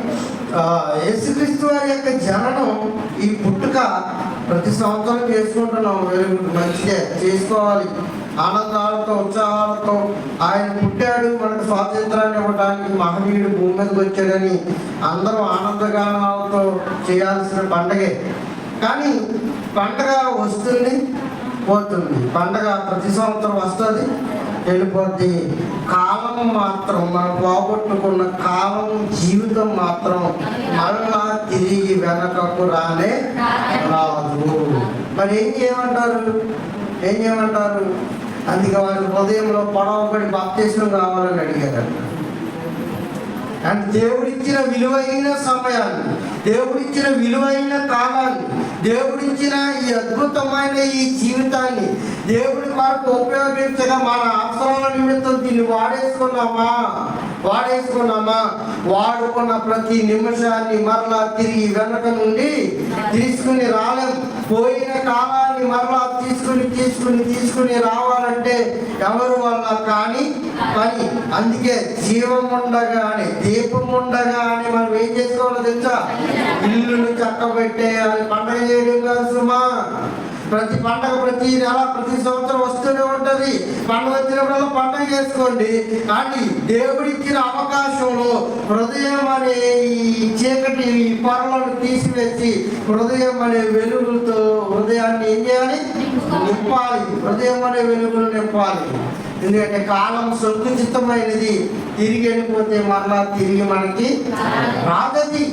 యేసుక్రీస్తు వారి యొక్క జననం, ఈ పుట్టుక ప్రతి సంవత్సరం చేసుకుంటున్నాం. మంచిదే, చేసుకోవాలి. ఆనందాలతో ఉత్సాహాలతో ఆయన పుట్టాడు, మనకు స్వాతంత్రాన్ని ఇవ్వడానికి మహనీయుడు భూమి మీదకి వచ్చాడని అందరూ ఆనందగానాలతో చేయాల్సిన పండగే. కానీ పండగ వస్తుంది, పోతుంది. పండగ ప్రతి సంవత్సరం వస్తుంది, వెళ్ళిపోద్ది. కాలం మాత్రం, మనం పోగొట్టుకున్న కాలం, జీవితం మాత్రం మరలా తిరిగి వెనకకు రానే రాదు. మరి ఏం చేయమంటారు? అందుకే వారి హృదయంలో పొడవబడి బాప్తిస్మం కావాలని అడిగారు. అండ్ దేవుడిచ్చిన విలువైన సమయాన్ని, దేవుడిచ్చిన విలువైన కాలాన్ని, దేవుడిచ్చిన ఈ అద్భుతమైన ఈ జీవితాన్ని దేవుడి కొరకు ఉపయోగించగా మన అవసరాల నిమిత్తం దీన్ని వాడేసుకున్నామా? వాడుకున్న ప్రతి నిమిషాన్ని మరలా తిరిగి వెనక నుండి తీసుకుని రాలేం. పోయిన కాలాన్ని మరలా తీసుకుని రావాలంటే ఎవరు వల్ల కానీ పని. అందుకే జీవం ఉండగానే, దీపం ఉండగానే మనం ఏం చేసుకోవాలో తెలుసా? ఇల్లును చక్కబెట్టేయాలి. పండగ చేయడం కాదు సుమా. ప్రతి పండగ ప్రతి నెల ప్రతి సంవత్సరం వస్తూనే ఉంటుంది. పండుగ వచ్చినప్పుడల్లా పండగ చేసుకోండి. కానీ దేవుడిచ్చిన అవకాశంలో హృదయం అనే ఈ చీకటి పొరలను తీసివేసి హృదయం అనే వెలుగులతో హృదయాన్ని ఏం చేయాలి? నింపాలి. హృదయం అనే వెలుగులు నింపాలి. ఎందుకంటే కాలం సంకుచితమైనది, తిరిగి వెళ్ళిపోతే మరలా తిరిగి మనకి రాదది.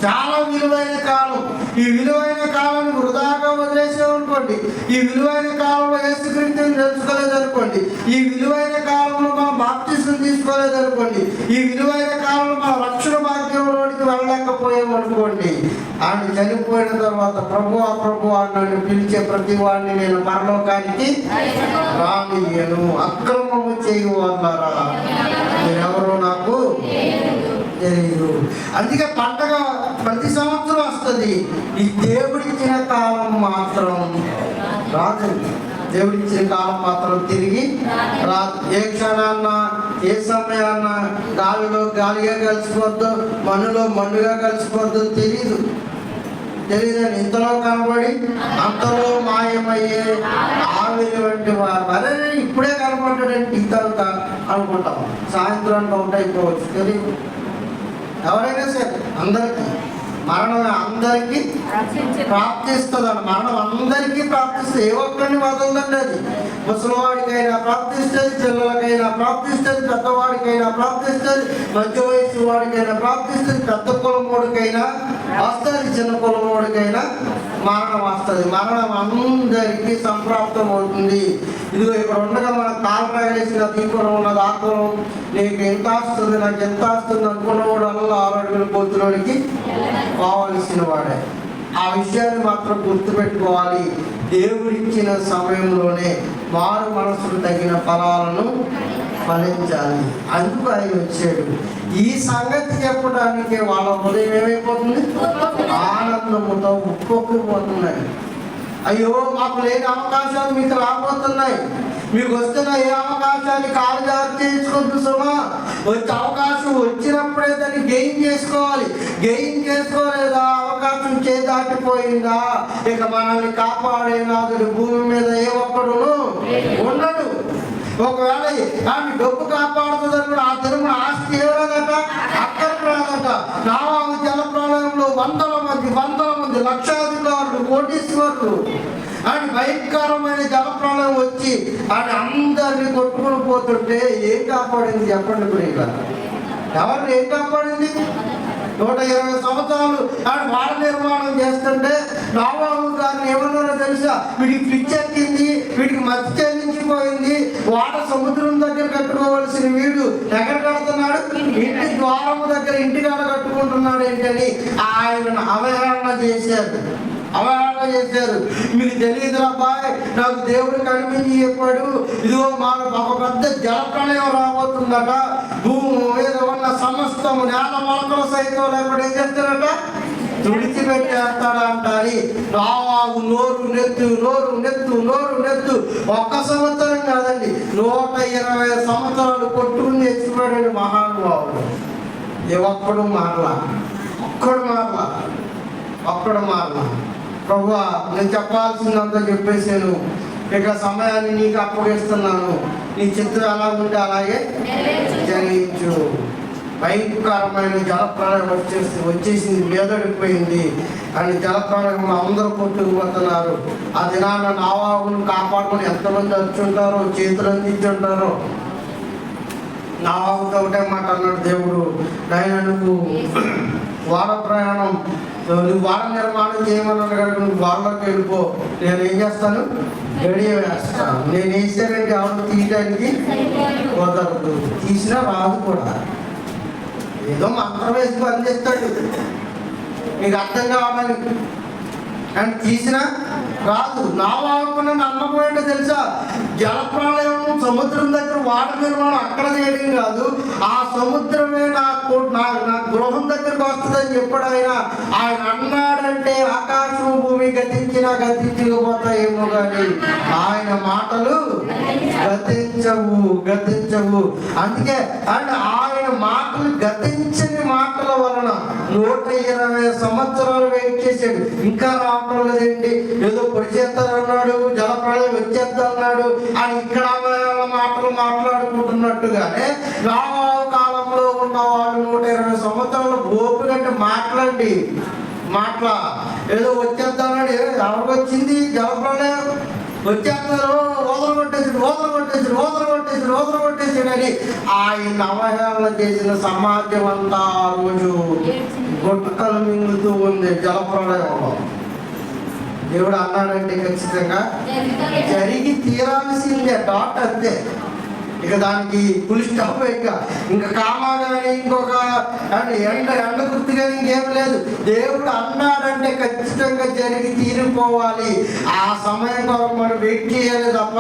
చాలా విలువైన కాలం. ఈ విలువైన కాలాన్ని వృధాగా వదిలేసామనుకోండి, ఈ విలువైన కాలంలో యేసుక్రీస్తుని తెలుసుకోలేదనుకోండి, ఈ విలువైన కాలంలో మనం బాప్తిస్మం తీసుకోలేదనుకోండి, ఈ విలువైన కాలంలో మన రక్షణ భాగ్యంలోనికి వెళ్ళలేకపోయామనుకోండి, ఆయన చనిపోయిన తర్వాత ప్రభు నన్ను పిలిచే ప్రతి వాడిని నేను పరలోకానికి రానియను, అక్రమము చేయవన్నారా, మీరెవరో నాకు తెలియదు. అందుకే పండగ ప్రతి సంవత్సరం వస్తుంది. ఈ దేవుడిచ్చిన కాలం మాత్రం రాదు. దేవుడిచ్చిన కాలం మాత్రం తిరిగి రాదు. ఏ క్షణాన్న ఏ సమయాన్న గాలిలో గాలిగా కలిసిపోద్దో, మన్నులో మన్నుగా కలిసిపోద్దో తెలియదని ఇంతలో కనబడి అంతలో మాయమయ్యే ఆవిరి వంటి వారు. అరే ఇప్పుడే కనబడ్డాడంటే ఇంత అనుకుంటాం, సాయంత్రానికి అవుట్ అయిపోవచ్చు. తెలియదు ఎవరైనా సరే అందరికీ మరణం అందరికీ ప్రాప్తిస్తుందండి. మరణం అందరికీ ప్రాప్తిస్తుంది, ఏ ఒక్కరిని వదలదండి. అది ముసలివాడికైనా ప్రాప్తిస్తుంది, పిల్లలకైనా ప్రాప్తిస్తుంది, పెద్దవాడికైనా ప్రాప్తిస్తుంది, మధ్య వయసు వాడికైనా ప్రాప్తిస్తుంది, పెద్ద కులమోడికైనా వస్తుంది, చిన్న కులమోడికైనా మరణం వస్తుంది. మరణం అందరికీ సంప్రాప్తం అవుతుంది. ఇదిగో ఇక్కడ ఉండగా మన కాలరాగేసిన ఈ కులం ఉన్నది, ఆ కులం నీకు ఎంత వస్తుంది, నాకు ఎంత వస్తుంది అనుకున్నవాడు అలా 6 అడుగుల పొద్దులోనికి కావలసిన వాడే. ఆ విషయాన్ని మాత్రం గుర్తుపెట్టుకోవాలి. దేవుడిచ్చిన సమయంలోనే మారు మనసుకు తగిన ఫలాలను ఫలించాలి. అందుకు ఆయన వచ్చాడు. ఈ సంగతి చెప్పడానికి వాళ్ళ హృదయం ఏమైపోతుంది? ఆనందముతో ఉప్పొక్కుపోతున్నాయి. అయ్యో మాకు లేని అవకాశాలు మీకు రాబోతున్నాయి, మీకు వస్తున్న ఏ అవకాశాన్ని కాలు జాగ్రత్త చేసుకుంటూ సుమా. వచ్చే అవకాశం వచ్చినప్పుడే దాన్ని గెయిన్ చేసుకోవాలి. గెయిన్ చేసుకోలేదా, అవకాశం చేదాటిపోయిందా, ఇక మనల్ని కాపాడే నాదుడు భూమి మీద ఏ ఒక్కడును ఉండడు. ఒకవేళ ఆమె డబ్బు కాపాడుతుందని కూడా ఆ తిరుమల ఆస్తి ఏదట అక్కడికి రాదట. నావాగు జల ప్రళయంలో వందల మంది లక్షాధికారులు, కోటీశ్వరులు అని భయంకరమైన జల ప్రళయం వచ్చి అని అందరినీ కొట్టుకుని పోతుంటే ఏం కాపాడింది చెప్పండి? ఇప్పుడు ఎవరిని ఏం కాపాడింది? 120 సంవత్సరాలు ఆయన వాడ నిర్మాణం చేస్తుంటే నోవహు గారిని ఏమన్నారో తెలుసా? వీడికి పిచ్చెక్కింది, వీడికి మతి చెల్లించిపోయింది, వాడ సముద్రం దగ్గర కట్టుకోవలసిన వీడు ఎక్కడ కడుతున్నాడు? ఇంటి ద్వారము దగ్గర ఇంటికాడ కట్టుకుంటున్నాడు ఏంటని ఆయనను అవహేళన చేశారు. మీకు తెలియదు అబ్బాయి, నాకు దేవుడు కనిపించి చెప్పాడు, ఇదిగో మాకు ఒక పెద్ద జల ప్రళయం రాబోతుందట, భూమి మీద ఉన్న సమస్తము నేల మొలకలు సైతం లేకుండా ఏం చేస్తారట? తుడిచిపెట్టేస్తాడా అంటారు. నోవాహు నోరు నెత్తు ఒక్క సంవత్సరం కాదండి, 120 సంవత్సరాలు కొట్టుకుని తెచ్చిపోయాడు మహానుభావుడు. ఒక్కడు మారలా. ప్రభువా, నేను చెప్పాల్సిందంతా చెప్పేసాను, ఇక సమయాన్ని నీకు అప్పగిస్తున్నాను, నీ చిత్రం ఎలా ఉంటే అలాగే జరిగించు. భయంకరమైన జలప్రళయం వచ్చేసింది, మీదడిపోయింది అని జలప్రళయంలో అందరూ కొట్టుకుపోతున్నారు. ఆ దినాన నోవాహును కాపాడుకొని ఎంతమంది వచ్చుంటారో, చేతులు అందించుంటారో. నోవాహుతో ఒకటే మాట అన్నాడు దేవుడు, నాయన నువ్వు వాడ ప్రయాణం, నువ్వు వాడ నిర్మాణం చేయమన్నాడు కనుక నువ్వు వాడలోకి వెళ్ళిపో, నేను ఏం చేస్తాను? గడియ వేస్తాను. నేను వేసానంటే ఎవరు తీయడానికి కుదరదు, తీసినా రాదు కూడా. ఏదో మంత్రం వేసి పని చేస్తాడు, నీకు అర్థం కావడానికి, కానీ తీసినా రాదు. నోవాహును నమ్మకం తెలుసా? జలప్రళయం సముద్రం దగ్గర వాడ నిర్మాణం అక్కడ చేయడం కాదు, ఆ సముద్రమే నా గృహం దగ్గరకు వస్తుందని చెప్పాడు ఆయన అన్నాడంటే ఆకాశం భూమి గతించకపోతాయేమో కానీ ఆయన మాటలు గతించవు. అందుకే అండ్ ఆయన మాటలు గతించని మాటల వలన 120 సంవత్సరాలు వెయిట్ చేశాడు. ఇంకా రావడం లేదండి, ఏదో పొడి చేస్తానన్నాడు, జలప్రళయం వచ్చేద్దన్నాడు అని ఇక్కడ మాటలు మాట్లాడుకుంటున్నట్టుగానే నోవాహు కాలంలో ఉన్న వాళ్ళు 120 సంవత్సరాలు ఓపికంటే ఏదో వచ్చేద్దన్నాడు. ఎవరికి వచ్చింది జలప్రళయం? వచ్చేస్తారు, ఓదరగొట్టేసాడు అని ఆయన అవహేళన చేసిన సమాజం అంతా రోజు గొట్టకలు మింగుతూ ఉంది జలప్రళయంలో. దేవుడు అన్నాడంటే ఖచ్చితంగా జరిగి తీరాల్సిందే, డాట్ అంతే. ఇక దానికి ఫుల్ స్టాప్. ఇంకా కామా కానీ ఇంకొక ఎండ గుర్తు కానీ ఇంకేం లేదు. దేవుడు అన్నాడంటే ఖచ్చితంగా జరిగి తీరిపోవాలి. ఆ సమయం కొరకు మనం వెయిట్ చేయాలి తప్ప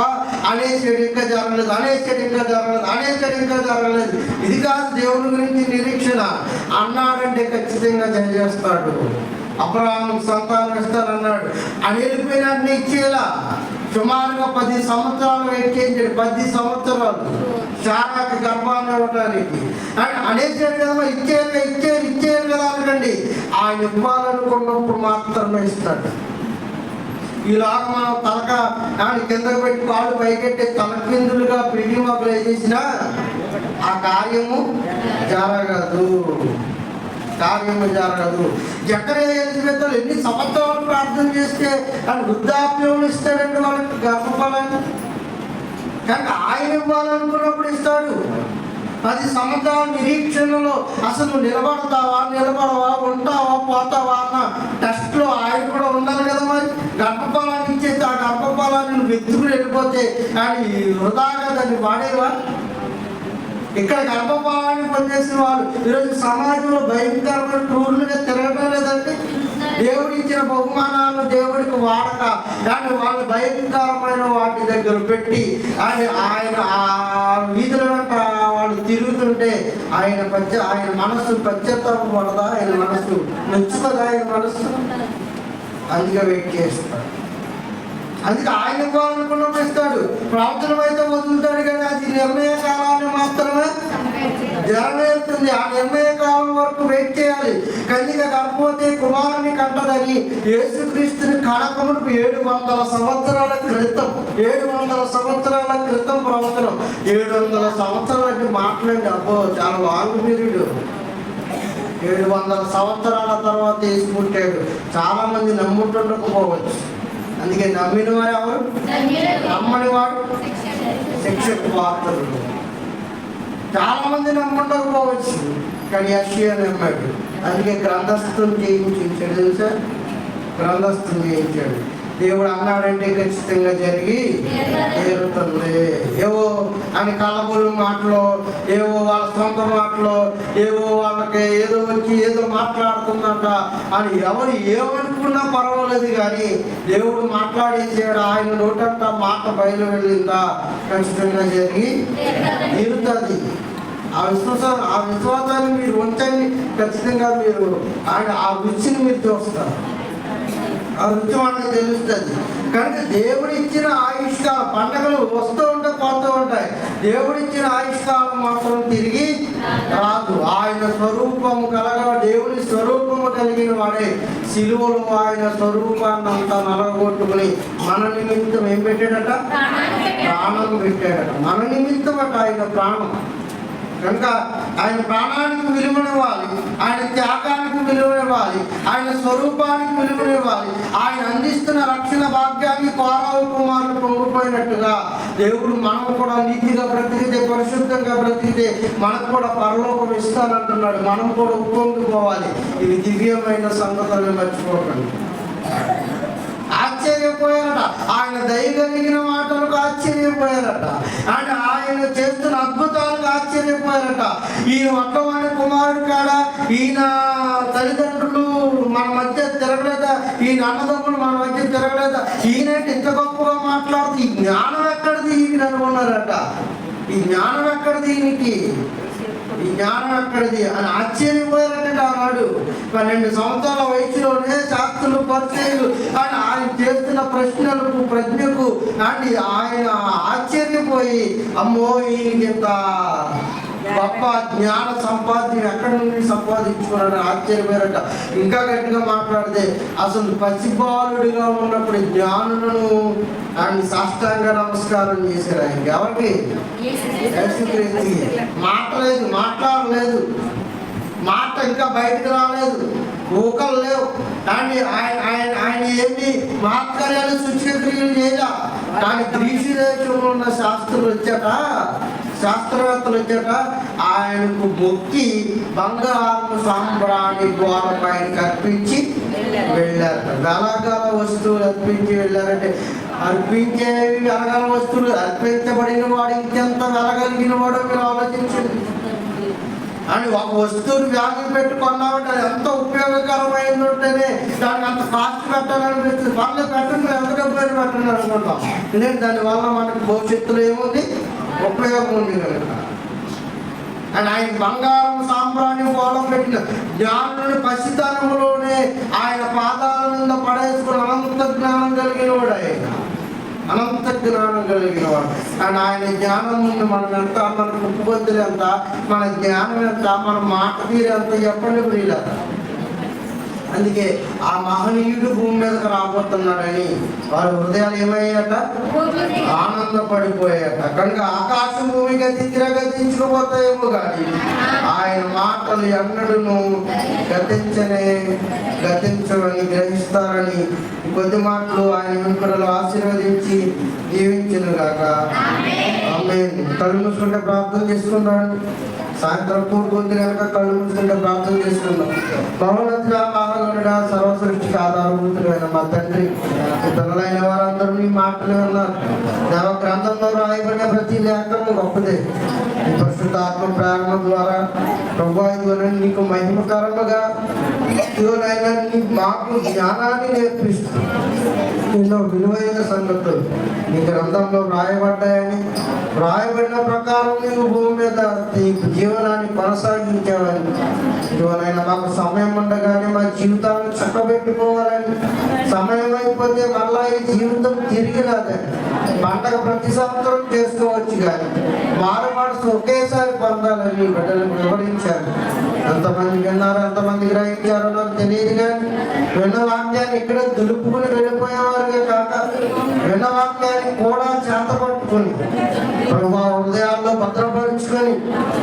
అనేసాడు ఇంకా జరగలేదు. ఇది కాదు దేవుని గురించి నిరీక్షణ. అన్నాడంటే ఖచ్చితంగా చేస్తాడు. అబ్రహాము సంతానం ఇస్తానన్నాడు, అని వెళ్ళిపోయినా ఇచ్చేలా సుమారుగా 10 సంవత్సరాలు వెయిట్ చేయించాడు. 10 సంవత్సరాలు శారాకి గర్భాన్ని ఇవ్వడానికి. అండ్ అనేసాడు కదా, ఇచ్చేయాలి కదా అనకండి. ఆయన ఇవ్వాలనుకున్నప్పుడు మాత్రమే ఇస్తాడు. ఈలాగా మనం తలక దాని కిందకు పెట్టి కాళ్ళు పైకెట్టి తలకిందులుగా పిండి మొక్కలు వేసేసినా ఆ కార్యము జరగదు. జకరియా ఎలిజబెత్తులు ఎన్ని సంవత్సరాలు ప్రార్థన చేస్తే ఆయన వృద్ధాప్యంలో ఇస్తాడండి వాళ్ళకి గర్భఫలాన్ని. కానీ ఆయన ఇవ్వాలనుకున్నప్పుడు ఇస్తాడు. 10 సంవత్సరాల నిరీక్షణలో అసలు నిలబడవా, ఉంటావా, పోతావా అన్న టెస్ట్లో ఆయన కూడా ఉండాలి కదా. మరి గర్భఫలాన్ని ఇచ్చేసి ఆ గర్భఫలాన్ని నువ్వు వెతుకుని వెళ్ళిపోతే ఆయన వృధాగా దాన్ని వాడేవా? ఇక్కడ గర్భఫలాన్ని పనిచేసిన వాళ్ళు ఈరోజు సమాజంలో భయంకరమైన టూర్లుగా తిరగడం లేదండి. దేవుడు ఇచ్చిన బహుమానాలను దేవుడికి వాడక కానీ వాళ్ళు భయంకరమైన వాటి దగ్గర పెట్టి ఆయన ఆ వీధుల వెంట వాళ్ళు తిరుగుతుంటే ఆయన మనస్సు పశ్చాత్తాపం పడదా? ఆయన మనస్సు నచ్చుతుందా? ఆయన మనస్సు అందుకే వెయిట్ చేస్తాడు. అందుకే ఆయన ఇవ్వాలనుకున్నప్పుడు ఇస్తాడు. ప్రార్థన అయితే వదులుతాడు కానీ అది నిర్ణయ కాలాన్ని మాత్రమే జరవేస్తుంది. ఆ నిర్ణయ కాలం వరకు వెయిట్ చేయాలి. కన్యక గర్భవతి కుమారుని కంటదని యేసుక్రీస్తుని కడకమునకు 700 సంవత్సరాల క్రితం 700 సంవత్సరాల క్రితం ప్రవచనం. 700 సంవత్సరాలకి మాట్లాడి అబ్బో చాలా లాంగ్ పీరియడ్. 700 సంవత్సరాల తర్వాత యేసు పుట్టాడు. చాలా మంది నమ్ముతుండకపోవచ్చు. అందుకే నమ్మిన వారు ఎవరు? నమ్మని వాడు శిక్షకు పాత్రుడు. చాలా మంది నమ్ముండకపోవచ్చు కానీ యెషయా నమ్మాడు. అందుకే గ్రంథస్థుని చేయించాడు. తెలుసా? గ్రంథస్థుని చేయించాడు. దేవుడు అన్నాడంటే ఖచ్చితంగా జరిగి తీరుతుంది. ఏవో అని కలబులు మాటలో, ఏవో వాళ్ళ సొంత మాటలో, ఏవో వాళ్ళకి ఏదో వచ్చి ఏదో మాట్లాడుతుందంట అని ఎవరు ఏమనుకున్నా పర్వాలేదు కానీ దేవుడు మాట్లాడేసాడు. ఆయన నోటంట మాట బయలు వెళ్ళిందా ఖచ్చితంగా జరిగి తీరుతుంది. ఆ విశ్వాసాన్ని మీరు ఉంచండి. ఖచ్చితంగా మీరు ఆయన ఆ రుచిని మీరు చూస్తారు. ఆ రుచి మనకు తెలుస్తుంది. కనుక దేవుడిచ్చిన ఆయుష్కాలం, పండగలు వస్తూ ఉంటాయి, పోతూ ఉంటాయి. దేవుడిచ్చిన ఆయుష్కాలం మాత్రం తిరిగి రాదు. ఆయన స్వరూపము దేవుని స్వరూపము కలిగిన వాడే సిలువలో ఆయన స్వరూపాన్ని అంతా నలగొట్టుకుని మన నిమిత్తం ఏం పెట్టాడట? ప్రాణం పెట్టాడట. మన నిమిత్తం అట ఆయన ప్రాణం. కనుక ఆయన ప్రాణానికి విలువనివ్వాలి, ఆయన త్యాగానికి విలువనివ్వాలి, ఆయన స్వరూపానికి విలువనివ్వాలి. ఆయన అందిస్తున్న రక్షణ భాగ్యాన్ని కోరావు కుమారులు పొంగిపోయినట్టుగా దేవుడు మనం కూడా నీతిగా బ్రతికితే, పరిశుద్ధంగా బ్రతికితే మనకు కూడా పరలోకం ఇస్తానంటున్నాడు. మనం కూడా ఉప్పొంగిపోవాలి. ఇవి దివ్యమైన సంగతులను మర్చిపోకండి. ఆశ్చర్యపోయారట. ఆయన దయ కలిగిన మాటలకు ఆశ్చర్యపోయారట. అండ్ ఆయన చేస్తున్న అద్భుతాలకు ఆశ్చర్యపోయారట. ఈయన మొట్టమొదటి కుమారుడు కాడ ఈయన తల్లిదండ్రులు మన మధ్య తిరగలేదా? ఈయన అన్నదమ్ములు మన మధ్య తిరగలేదా? ఈయనంటే ఇంత గొప్పగా మాట్లాడుతూ ఈ జ్ఞానం ఎక్కడిది ఈయన అనుకున్నారట. ఈ జ్ఞానం ఎక్కడిది ఈయనకి? ఈ జ్ఞానం ఎక్కడిది అని ఆశ్చర్యపోయారంటే ఆనాడు 12 సంవత్సరాల వయసులోనే శాస్త్రులు, పరిచయులు కానీ ఆయన చేస్తున్న ప్రజ్ఞకు అండి ఆయన ఆశ్చర్యపోయి అమ్మో ఈయనకి ఇంత గొప్ప జ్ఞాన సంపాదన ఎక్కడి నుండి సంపాదించుకున్నాడని ఆశ్చర్యపోయారట. ఇంకా గట్టిగా మాట్లాడితే అసలు పసిబాలుడిగా ఉన్నప్పుడు జ్ఞానులను ఆయన సాష్టాంగ నమస్కారం చేశారు. ఆయనకి ఎవరికి? మాట్లాడలేదు. మాట ఇంకా బయటకు రాలేదు. ఊకలు లేవు. కానీ ఆయన ఏంటి మహత్కార్యాలు, సూచక్రియలు చేయలే. కానీ గ్రీసు దేశంలో ఉన్న శాస్త్రవేత్తలు వచ్చాక ఆయనకు మొక్కి బంగారు సాంబ్రాణి ద్వారం ఆయనకు అర్పించి వెళ్ళారట. గలగల వస్తువులు అర్పించి వెళ్ళారంటే అర్పించేవి గలగల వస్తువులు, అర్పించబడిన వాడు ఇంకెంత వెలగలిగిన వాడో మీరు ఆలోచించండి. అని ఒక వస్తువుని వ్యాధి పెట్టుకున్నామంటే అది ఎంత ఉపయోగకరమైంది ఉంటేనే దానికి అంత కాస్ట్ పెట్టాలనిపిస్తుంది. వాళ్ళు పెట్టండి, ఎంత డబ్బులు పెట్టండి అనుకుంటాం. ఎందుకంటే దానివల్ల మనకు భవిష్యత్తులో ఏముంది? ఉపయోగం ఉంది కనుక. అండ్ ఆయన బంగారం సాంబ్రాణి పోలం పెట్టిన జ్ఞానుని పసితనంలోనే ఆయన పాదాల మీద పడేసుకుని అనంత జ్ఞానం కలిగిన వాడు. ఆయన జ్ఞానం కలిగిన వాడు. అండ్ ఆయన జ్ఞానం ముందు మనం ఎంత, మన ముక్కుబొద్దులు ఎంత, మన జ్ఞానం ఎంత, మన మాట తీరు ఎంత చెప్పండి ప్రియులారా. అందుకే ఆ మహనీయుడు భూమి మీదకి రాబోతున్నాడని వారి హృదయాలు ఏమయ్యాట, ఆనందపడిపోయాట. కనుక ఆకాశం భూమి గతించుకుపోతాయేమో కానీ ఆయన మాటలు ఎన్నడూను గతించవని గ్రహిస్తారని కొద్ది మాటలు ఆయన వెంకటలు ఆశీర్వదించి దీవించును గాక. ఆమేన్. కళ్ళు మూసుకుంటే ప్రార్థన చేసుకున్నాను. సాయంత్రం కూడుకుంది కనుక కళ్ళు మూసుకుంటే ప్రార్థన చేసుకున్నాం. బహుళంగా మహాగణుడా, సర్వసృష్టికి ఆధారభూతుడైన మా తండ్రి, పిల్లలైన వారందరూ నీ మాటలు ఉన్నారు. దేవ గ్రంథంలో రాయబడిన ప్రతి లేఖనం గొప్పదే. ఈ పరిశుద్ధ ఆత్మ ప్రేరణ ద్వారా ప్రభావం నీకు మహిమకరముగా మాకు జ్ఞానాన్ని నేర్పిస్తూ ఎన్నో విలువైన సంగతులు నీ గ్రంథంలో రాయబడిన ప్రకారం నీవు భూమి మీద నీకు జీవనాన్ని కొనసాగించావని, ఇవనైనా మాకు సమయం ఉండగానే మా జీవితాలను చక్కబెట్టుకోవాలని, సమయం అయిపోతే మళ్ళా ఈ జీవితం తిరిగి రాదని, పండగ ప్రతి సంవత్సరం చేసుకోవచ్చు కానీ మారు మనసు ఒకేసారి పొందాలని బిడ్డలకు వివరించారు. ఎంతమంది విన్నారో ఎంతమంది గ్రహించారో నాకు తెలియదు కానీ విన్న వాక్యాన్ని ఇక్కడ దులుపుకుని వెళ్ళిపోయేవారుగా కాక విన్న వాక్యాన్ని కూడా చేత పట్టుకుని ప్రభు హృదయాల్లో భద్రపరుచుకొని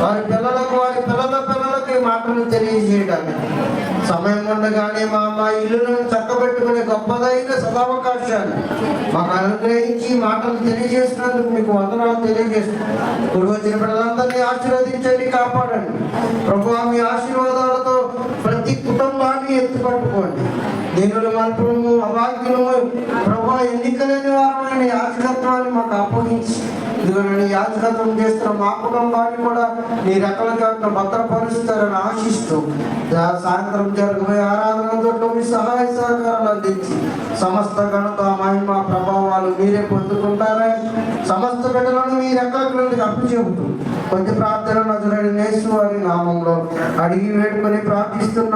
వారి పిల్లలకు వారి పిల్లలకు ఈ మాటలు తెలియజేయడానికి సమయం ఉండగానే మా ఇల్లులను చక్కబెట్టుకునే గొప్పదైన సదావకాశాన్ని మాకు అనుగ్రహించి మాటలు తెలియజేసినందుకు మీకు వందనాలు తెలియజేస్తున్నాను. ఇప్పుడు వచ్చిన పిల్లలందరినీ ఆశీర్వదించండి, కాపాడండి ప్రభు. మీ ఆశీర్వాదాలతో ప్రతి కుటుంబాన్ని ఎత్తుపట్టుకోండి. దీనులు మల్పుము అభాగ్యులము ప్రభు, ఎన్నికలేని వారమైన యాజకత్వాన్ని మాకు అప్పగించి ఇదిగోనండి యాజకత్వం చేస్తున్న మా కుటుంబాన్ని కూడా నీ రెక్కలతో భద్రపరుస్తారని ఆశిస్తూ సాయంత్రం జరగబోయే ఆరాధనతో మీ సహాయ సహకారాలు అందించి సమస్త ఘనత మహిమ ప్రభావాలు మీరే పొందుకుంటారని సమస్త బిడ్డలను మీ రెక్కల క్రిందకి అప్పు చెబుతూ కొద్ది ప్రార్థన నజరుడైన యేసు వారి నామంలో అడిగి వేడుకొని ప్రార్థిస్తున్నాం.